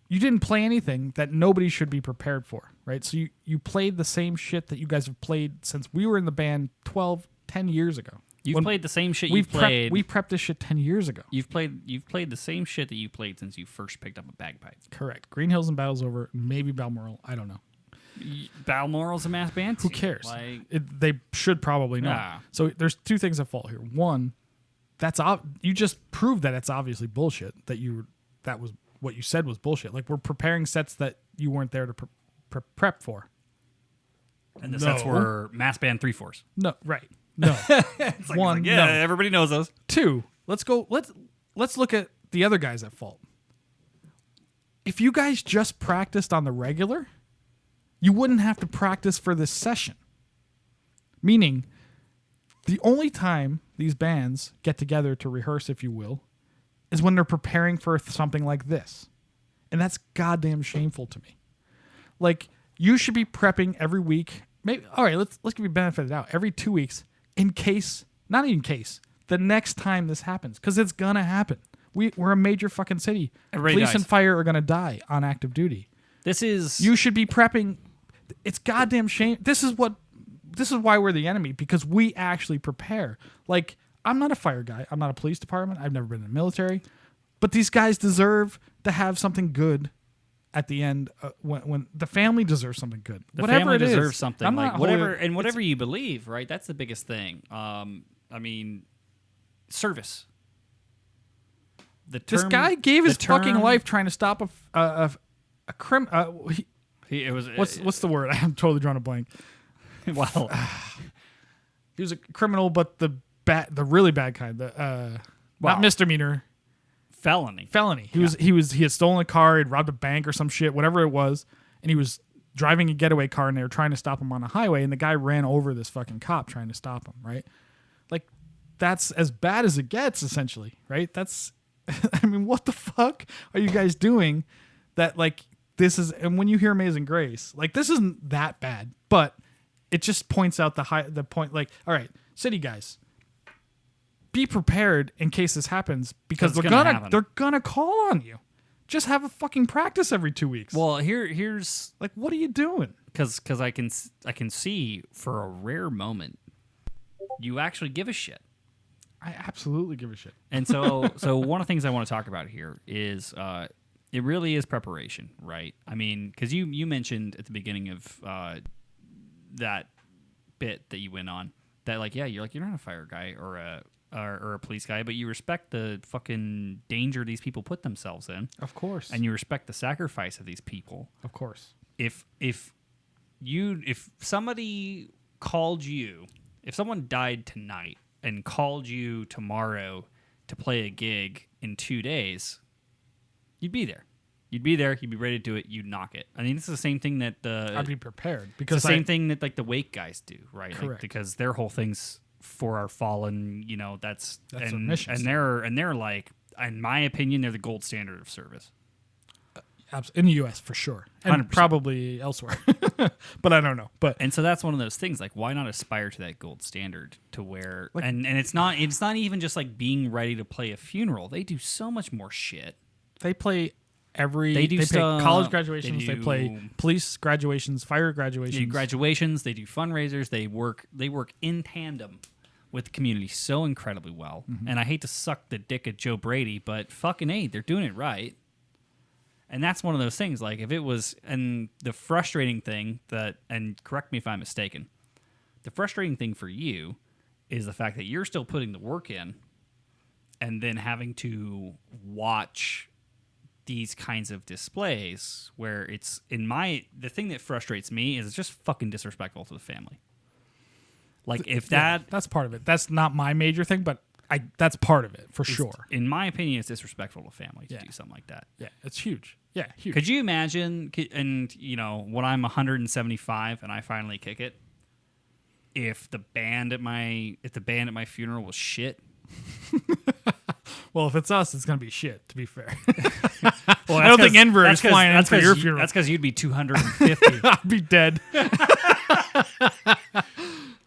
You didn't play anything that nobody should be prepared for, right? So you played the same shit that you guys have played since we were in the band 10 years ago. You've played the same shit you've played. We prepped this shit 10 years ago. You've played the same shit that you played since you first picked up a bagpipe. Correct. Green Hills and Battle's over. Maybe Balmoral. I don't know. Balmoral's a mass band. Who cares? They should probably know. Nah. So there's two things at fault here. One, you just proved that it's obviously bullshit. That was what you said was bullshit. Like, we're preparing sets that you weren't there to prep for. And the sets were mass band 3/4. No, right. No. It's like, yeah, no. Everybody knows those. Two, let's look at the other guys at fault. If you guys just practiced on the regular, you wouldn't have to practice for this session. Meaning, the only time these bands get together to rehearse, if you will, is when they're preparing for something like this. And that's goddamn shameful to me. Like, you should be prepping every week. Maybe, all right, let's give you benefit of the doubt. Every 2 weeks, in case, not even case, the next time this happens. Because it's going to happen. We're a major fucking city. Everybody Police and fire are going to die on active duty. You should be prepping. It's goddamn shame. This is why we're the enemy, because we actually prepare. Like, I'm not a fire guy. I'm not a police department. I've never been in the military. But these guys deserve to have something good at the end. When the family deserves something good. The whatever family it is, deserves something. I'm like not whatever you believe, right? That's the biggest thing. I mean, service. This guy gave his fucking life trying to stop a criminal. What's the word? I'm totally drawing a blank. Well, he was a criminal, but the really bad kind. Not misdemeanor. Felony. He had stolen a car, he'd robbed a bank or some shit, whatever it was, and he was driving a getaway car, and they were trying to stop him on the highway, and the guy ran over this fucking cop trying to stop him, right? Like, that's as bad as it gets, essentially, right? That's, I mean, what the fuck are you guys doing that, like, this is, and when you hear Amazing Grace, like, this isn't that bad, but it just points out the point, like, all right, city guys, be prepared in case this happens, because they're gonna call on you. Just have a fucking practice every 2 weeks. Well, here's like, what are you doing? Because I can see for a rare moment you actually give a shit. I absolutely give a shit. And so one of the things I want to talk about here is it really is preparation, right? I mean, because you mentioned at the beginning of that bit that you went on that, like, yeah, you're not a fire guy or a police guy, but you respect the fucking danger these people put themselves in. Of course. And you respect the sacrifice of these people. Of course. If somebody called you, if someone died tonight and called you tomorrow to play a gig in 2 days, you'd be there. You'd be there. You'd be ready to do it. You'd knock it. I mean, it's the same thing that I'd be prepared, because it's the same thing that, like, the wake guys do, right? Correct. Like, because their whole thing's for our fallen. You know, that's their mission. And they're like, in my opinion, they're the gold standard of service. In the U.S. for sure, and 100%. Probably elsewhere, but I don't know. And so that's one of those things. Like, why not aspire to that gold standard to where, like, and it's not even just like being ready to play a funeral. They do so much more shit. They play They do college graduations. They play police graduations, fire graduations. They do graduations. They do fundraisers. They work in tandem with the community so incredibly well. Mm-hmm. And I hate to suck the dick at Joe Brady, but fucking A, they're doing it right. And that's one of those things. Like, if it was, and the frustrating thing and correct me if I'm mistaken, the frustrating thing for you is the fact that you're still putting the work in, and then having to watch these kinds of displays where it's the thing that frustrates me is it's just fucking disrespectful to the family. Like, if that's part of it. That's not my major thing, but that's part of it for sure. In my opinion, it's disrespectful to family to do something like that. Yeah, it's huge. Yeah, huge. Could you imagine? And when I'm 175 and I finally kick it, if the band at my funeral was shit. Well, if it's us, it's gonna be shit. To be fair, well, I don't think Enver is flying in for your funeral. That's because you'd be 250. I'd be dead.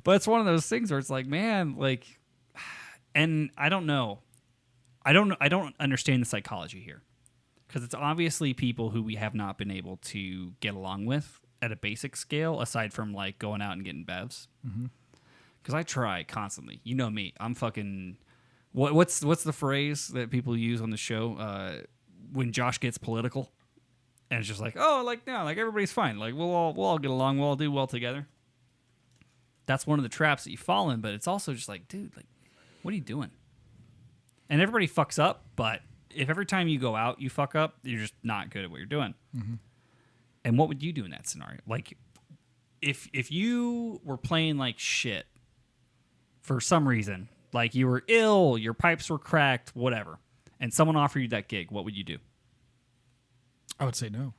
But it's one of those things where it's like, man, like, and I don't know. I don't understand the psychology here, because it's obviously people who we have not been able to get along with at a basic scale, aside from like going out and getting bevs. Because I try constantly. You know me. I'm fucking. What's the phrase that people use on the show when Josh gets political, and it's just like, oh, like no, like everybody's fine. Like we'll all get along. We'll all do well together. That's one of the traps that you fall in, but it's also just like, dude, like, what are you doing? And everybody fucks up, but if every time you go out you fuck up, you're just not good at what you're doing. And what would you do in that scenario? Like, if you were playing like shit for some reason, like you were ill, your pipes were cracked, whatever, and someone offered you that gig, what would you do? I would say no.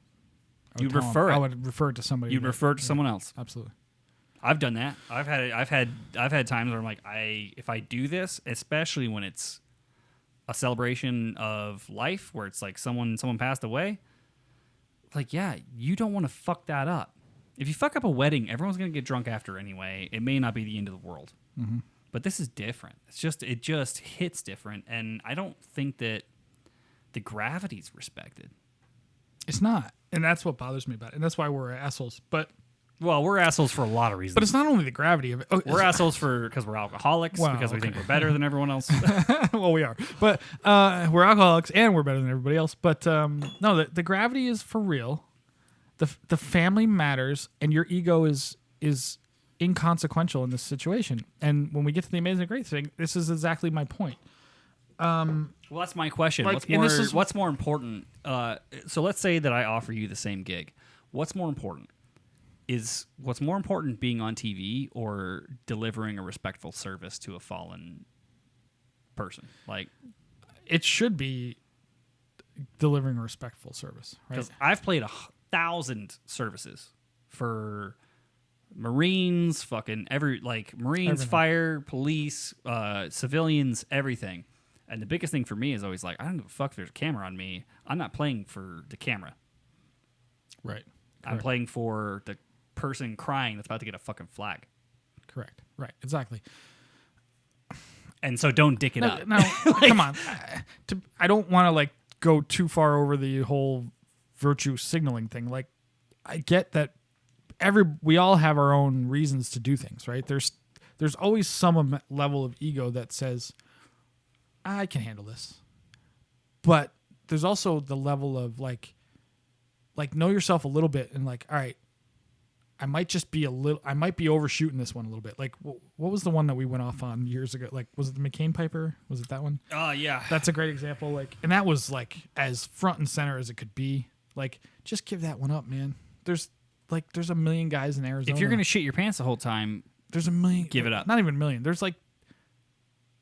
I would refer it to somebody. You'd refer it to someone else. Absolutely. I've done that. I've had times where I'm like, if I do this, especially when it's a celebration of life, where it's like someone passed away, like, yeah, you don't want to fuck that up. If you fuck up a wedding, everyone's gonna get drunk after anyway. It may not be the end of the world, but this is different. It just hits different, and I don't think that the gravity's respected. It's not, and that's what bothers me about it, and that's why we're assholes. But. Well, we're assholes for a lot of reasons. But it's not only the gravity of it. Oh, we're assholes because we're alcoholics, because we think we're better than everyone else. Well, we are. But we're alcoholics and we're better than everybody else. But no, the gravity is for real. The family matters, and your ego is inconsequential in this situation. And when we get to the amazing great thing, this is exactly my point. Well, that's my question. Like, what's more important? So let's say that I offer you the same gig. What's more important? Is what's more important being on TV or delivering a respectful service to a fallen person? Like, it should be delivering a respectful service, right? Because I've played 1,000 services for Marines, fucking Marines, everything. Fire, police, civilians, everything. And the biggest thing for me is always like, I don't give a fuck if there's a camera on me. I'm not playing for the camera. Right. I'm playing for the person crying that's about to get a fucking flag. Correct. Right. Exactly. And so don't dick it up. No, come on. I don't want to like go too far over the whole virtue signaling thing. Like, I get that we all have our own reasons to do things, right? There's always some level of ego that says, I can handle this. But there's also the level of like know yourself a little bit and like, all right, I might be overshooting this one a little bit. Like, what was the one that we went off on years ago? Like, was it the McCain Piper? Was it that one? Oh, yeah. That's a great example. Like, and that was like as front and center as it could be. Like, just give that one up, man. There's a million guys in Arizona. If you're gonna shit your pants the whole time, there's a million. Give it up. Not even a million. There's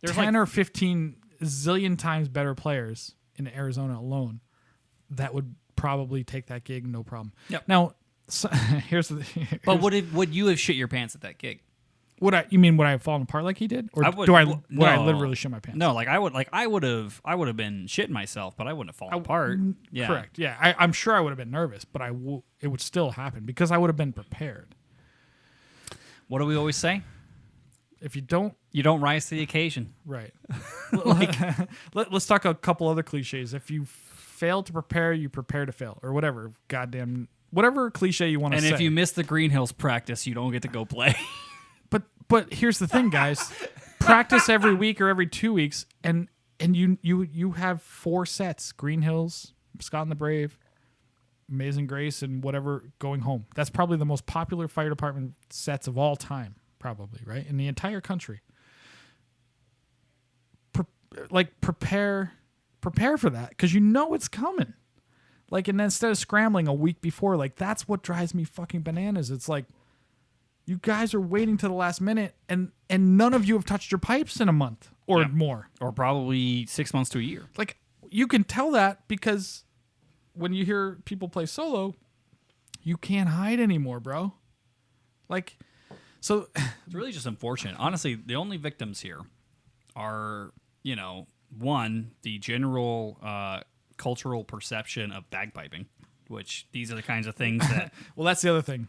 10 or 15 zillion times better players in Arizona alone that would probably take that gig, no problem. Yep. Now, but would you have shit your pants at that gig? Would I have fallen apart like he did, or would I literally shit my pants? No, I would have been shitting myself, but I wouldn't have fallen apart. Yeah, correct. Yeah, I'm sure I would have been nervous, but it would still happen because I would have been prepared. What do we always say? If you don't rise to the occasion. Right. Let's talk a couple other cliches. If you fail to prepare, you prepare to fail, or whatever. Goddamn, whatever cliche you want to say. And if you miss the Green Hills practice, you don't get to go play. But here's the thing, guys. Practice every week or every 2 weeks, and you have 4 sets: Green Hills, Scott and the Brave, Amazing Grace, and whatever, Going Home. That's probably the most popular fire department sets of all time, probably, right? In the entire country. Prepare for that, because you know it's coming. Like, and instead of scrambling a week before, like, that's what drives me fucking bananas. It's like, You guys are waiting to the last minute, and none of you have touched your pipes in a month or more. Or probably 6 months to a year. Like, you can tell that because when you hear people play solo, you can't hide anymore, bro. Like, so... It's really just unfortunate. Honestly, the only victims here are, one, the general cultural perception of bagpiping, which these are the kinds of things that... Well, that's the other thing.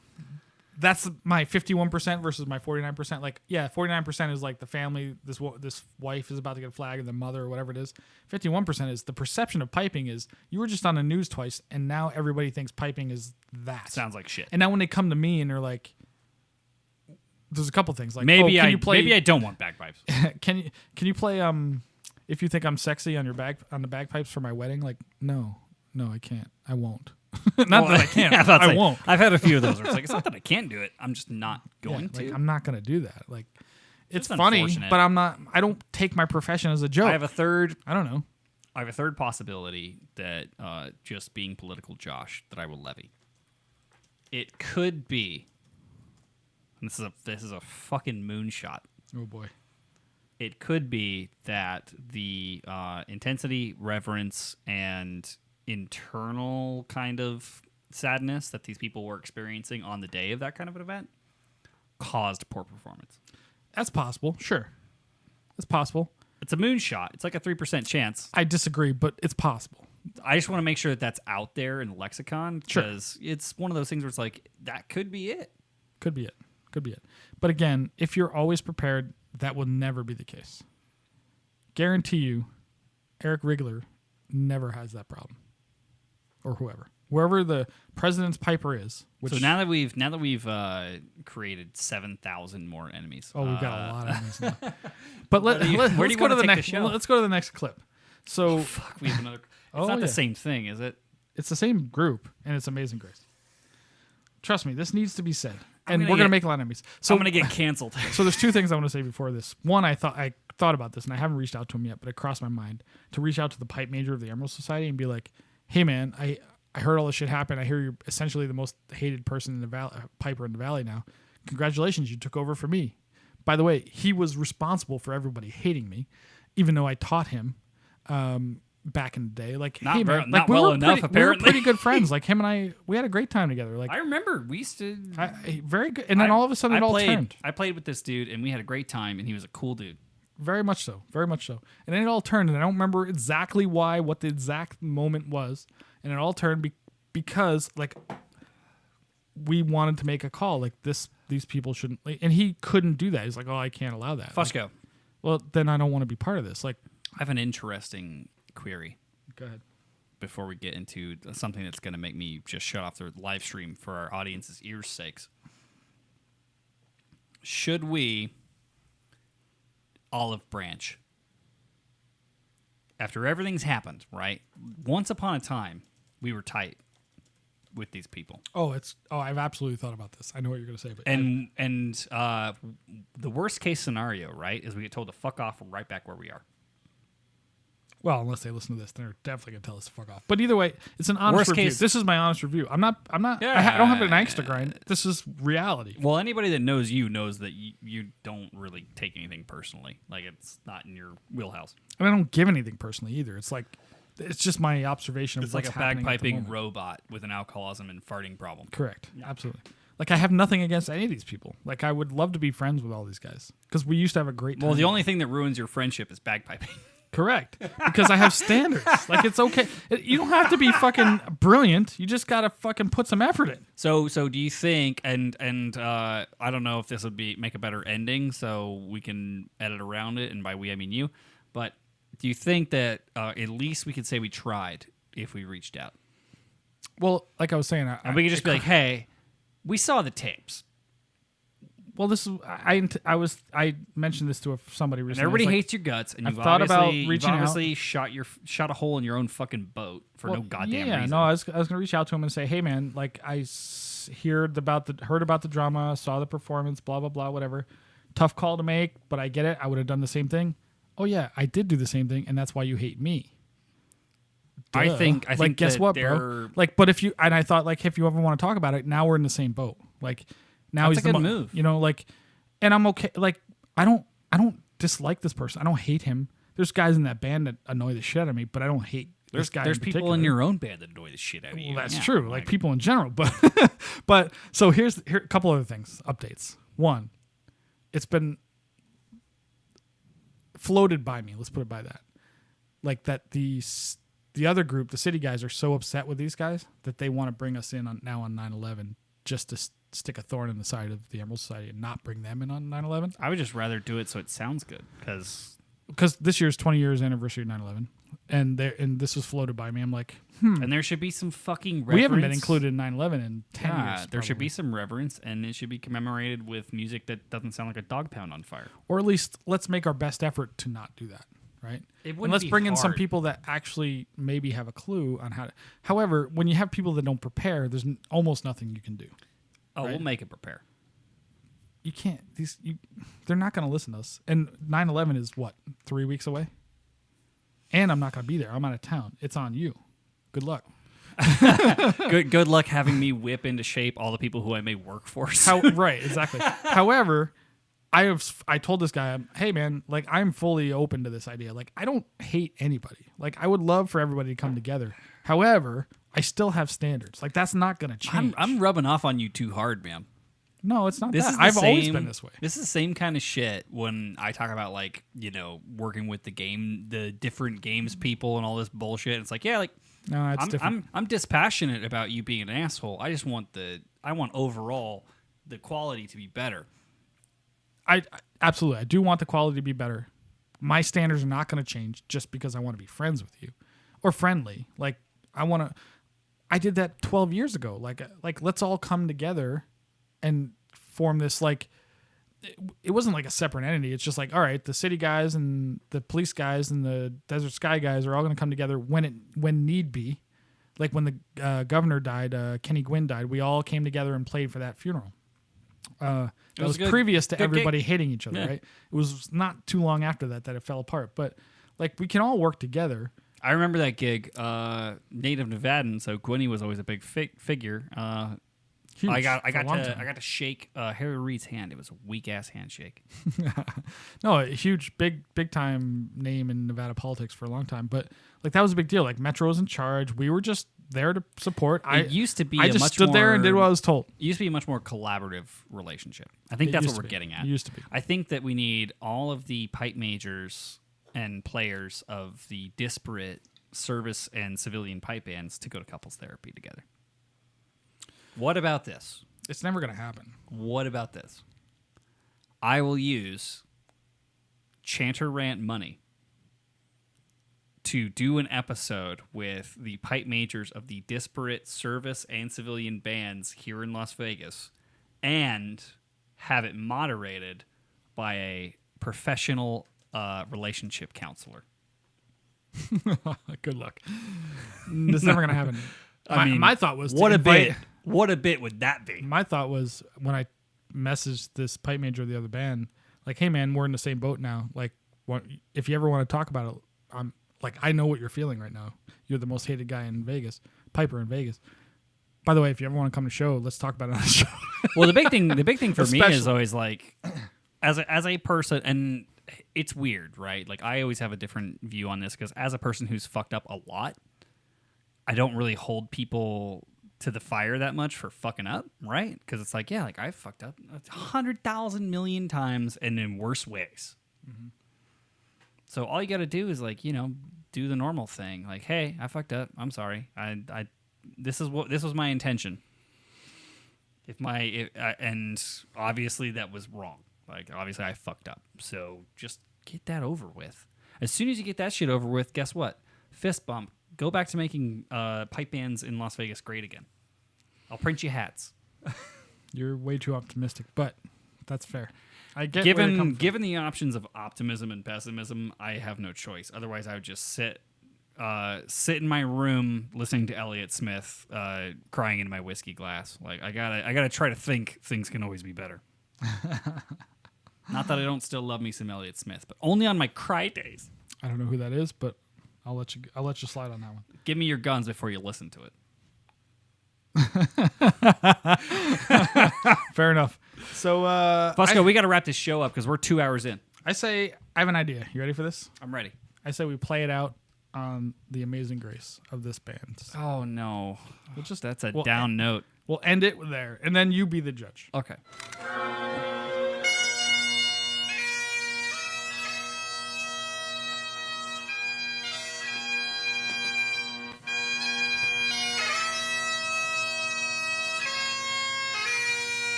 That's my 51% versus my 49%. Like, yeah, 49% is like the family, this wife is about to get a flag, and the mother or whatever it is. 51% is the perception of piping is you were just on the news twice, and now everybody thinks piping is that. Sounds like shit. And now when they come to me and they're like, there's a couple things like maybe I don't want bagpipes. can you play if you think I'm sexy on the bagpipes for my wedding? Like, no, I can't. I won't. Not that I can't. I won't. I've had a few of those where it's like, it's not that I can't do it. I'm just not going to. Like, I'm not going to do that. Like, it's Just funny, unfortunate. but I don't take my profession as a joke. I have a third possibility that just being political Josh that I will levy. It could be, and this is a fucking moonshot. Oh boy. It could be that the intensity, reverence, and internal kind of sadness that these people were experiencing on the day of that kind of an event caused poor performance. That's possible. Sure. That's possible. It's a moonshot. It's like a 3% chance. I disagree, but it's possible. I just want to make sure that that's out there in the lexicon Sure. because it's one of those things where it's like, that could be it. Could be it. But again, if you're always prepared, that will never be the case. Guarantee you, Eric Rigler never has that problem. Or wherever the president's piper is. Which, So now that we've created 7,000 more enemies. oh, we've got a lot of enemies now. But let's do you go to wanna the take the next. show? Let's go to the next clip. So Fuck, we have another. It's Oh, not the yeah. same thing, is it? it's the same group, and it's Amazing Grace. Trust me, this needs to be said, and gonna we're gonna get- make a lot of enemies. So So I'm gonna get canceled. So there's two things I want to say before this. One, I thought about this, and I haven't reached out to him yet, but it crossed my mind to reach out to the pipe major of the Emerald Society and be like, "Hey, man, I heard all this shit happen. I hear you're essentially the most hated person in the valley, piper in the valley now. Congratulations, you took over for me." By the way, he was responsible for everybody hating me, even though I taught him back in the day. Like, Not hey, ver- man, not like, we well were enough, pretty, we were apparently. pretty good friends. Like him and I, we had a great time together. Like, I remember we used to. very good. And then all of a sudden, it all turned. I played with this dude, and we had a great time, and he was a cool dude. Very much so. Very much so. And then it all turned, and I don't remember exactly what the exact moment was. And it all turned because, like, we wanted to make a call. Like, these people shouldn't. Like, and he couldn't do that. He's like, "Oh, I can't allow that." Like, Fusco, well, then I don't want to be part of this. Like, I have an interesting query go ahead. before we get into something that's going to make me just shut off the live stream for our audience's ears' sakes. Should we olive branch? After everything's happened, right? Once upon a time, we were tight with these people. I've absolutely thought about this. I know what you're going to say, but And the worst case scenario, right, is we get told to fuck off right back where we are. well, unless they listen to this, they're definitely going to tell us to fuck off. But either way, it's an honest Worst review. case- This is my honest review. I'm not. I don't have an axe to grind. This is reality. Well, anybody that knows you knows that you don't really take anything personally. Like, it's not in your wheelhouse. And I don't give anything personally either. It's like, it's just my observation of It's like what's a happening at the bagpiping moment. robot with an alcoholism and farting problem. Correct. Absolutely. Like, I have nothing against any of these people. Like, I would love to be friends with all these guys because we used to have a great time. Well, the only thing that ruins your friendship is bagpiping. Correct. Because I have standards. Like, it's okay. You don't have to be fucking brilliant. You just got to fucking put some effort in. So do you think? And I don't know if this would make a better ending, so we can edit around it. And by we, I mean you. But do you think that at least we could say we tried if we reached out, Well, like I was saying, and we could just be like, "Hey, we saw the tapes." well, this is I mentioned this to somebody And recently. everybody I was like, hates your guts, and I've you've thought about obviously, reaching out. shot a hole in your own fucking boat for no goddamn yeah, reason. no, I was gonna reach out to him and say, hey man, like heard about the drama, saw the performance, blah blah blah, whatever. Tough call to make, but I get it. I would have done the same thing. Oh yeah, I did do the same thing, and that's why you hate me. I Duh. think like, guess that what, bro? Like, but if you and I thought, like, if you ever want to talk about it, now we're in the same boat. Like, Now That's he's a the good move. You know, like, and I'm okay. Like, I don't dislike this person. I don't hate him. There's guys in that band that annoy the shit out of me, but I don't hate this guy. There's in people particular. in your own band that annoy the shit out of you. Well, that's Yeah, true. Like people in general, but so here a couple other things. Updates. One, it's been floated by me. Let's put it by that. Like that the other group, the city guys, are so upset with these guys that they want to bring us in on 9/11 just to stick a thorn in the side of the Emerald Society and not bring them in on 9/11. I would just rather do it so it sounds good because this year's 20 years anniversary of 9/11, and this was floated by me. I'm like, and there should be some fucking reverence. we haven't been included in 9/11 in 10 years. There should probably. be some reverence, and it should be commemorated with music that doesn't sound like a dog pound on fire. Or at least let's make our best effort to not do that, right? It And wouldn't let's be bring in some hard. people that actually maybe have a clue on how to. However, when you have people that don't prepare, there's almost nothing you can do. Oh, Right. we'll make it prepare. You can't. They're not going to listen to us. And 9/11 is what, 3 weeks away? And I'm not going to be there. I'm out of town. It's on you. Good luck. Good luck having me whip into shape all the people who I may work for. Right, exactly. However, I told this guy, hey man, like I'm fully open to this idea. Like I don't hate anybody. Like I would love for everybody to come together. However, I still have standards. Like that's not going to change. I'm rubbing off on you too hard, man. No, it's not This that. is the I've always same- been this way. This is the same kind of shit when I talk about like, working with the different games people and all this bullshit. It's like, yeah, like No, it's different. I'm dispassionate about you being an asshole. I just want overall the quality to be better. I absolutely. I do want the quality to be better. My standards are not going to change just because I want to be friends with you or friendly. Like I did that 12 years ago. Like let's all come together and form this, like, it wasn't like a separate entity. It's just like, all right, the city guys and the police guys and the Desert Sky guys are all going to come together when need be. Like when the governor died, Kenny Gwynn died, we all came together and played for that funeral. That was good- previous to good everybody gig. hating each other, Yeah. right? It was not too long after that it fell apart. But like we can all work together. I remember that gig. Native Nevadan, so Gwynny was always a big figure. Huge I got for a long time. to shake Harry Reid's hand. It was a weak ass handshake. No, a huge, big time name in Nevada politics for a long time. But like that was a big deal. Like Metro was in charge. We were just there to support. It used to be. I a just much stood there and did more- what I was told. It used to be a much more collaborative relationship. I think It that's used what to we're be. getting at. It used to be. I think that we need all of the pipe majors and players of the disparate service and civilian pipe bands to go to couples therapy together. What about this? It's never going to happen. What about this? I will use Chanter Rant money to do an episode with the pipe majors of the disparate service and civilian bands here in Las Vegas and have it moderated by a professional relationship counselor. Good luck. It's never going to happen. My thought was to What a invite- bit! What a bit would that be? My thought was when I messaged this pipe major of the other band, like, hey man, we're in the same boat now. Like, if you ever want to talk about it, I know what you're feeling right now. You're the most hated guy in Vegas, Piper in Vegas. By the way, if you ever want to come to the show, let's talk about it on the show. Well, the big thing for me is Especially- always like, as a person, and it's weird, right? Like I always have a different view on this because as a person who's fucked up a lot, I don't really hold people to the fire that much for fucking up, right? Because it's like, yeah, like I fucked up 100,000 million times and in worse ways. Mm-hmm. So all you got to do is like, do the normal thing. Like, hey, I fucked up. I'm sorry. This was my intention. And obviously that was wrong. Like, obviously I fucked up. So just get that over with. As soon as you get that shit over with, guess what? Fist bump. Go back to making pipe bands in Las Vegas great again. I'll print you hats. You're way too optimistic, but that's fair. I get where you're coming from. Given the options of optimism and pessimism, I have no choice. Otherwise, I would just sit in my room listening to Elliott Smith crying into my whiskey glass. Like I gotta try to think things can always be better. Not that I don't still love me some Elliott Smith, but only on my cry days. I don't know who that is, but I'll let you slide on that one. Give me your guns before you listen to it. Fair enough. So, Fusco, we got to wrap this show up because we're 2 hours in. I say, I have an idea. You ready for this? I'm ready. I say we play it out on the amazing grace of this band. Oh, no. We'll just, That's a we'll down note. We'll end it there, and then you be the judge. Okay.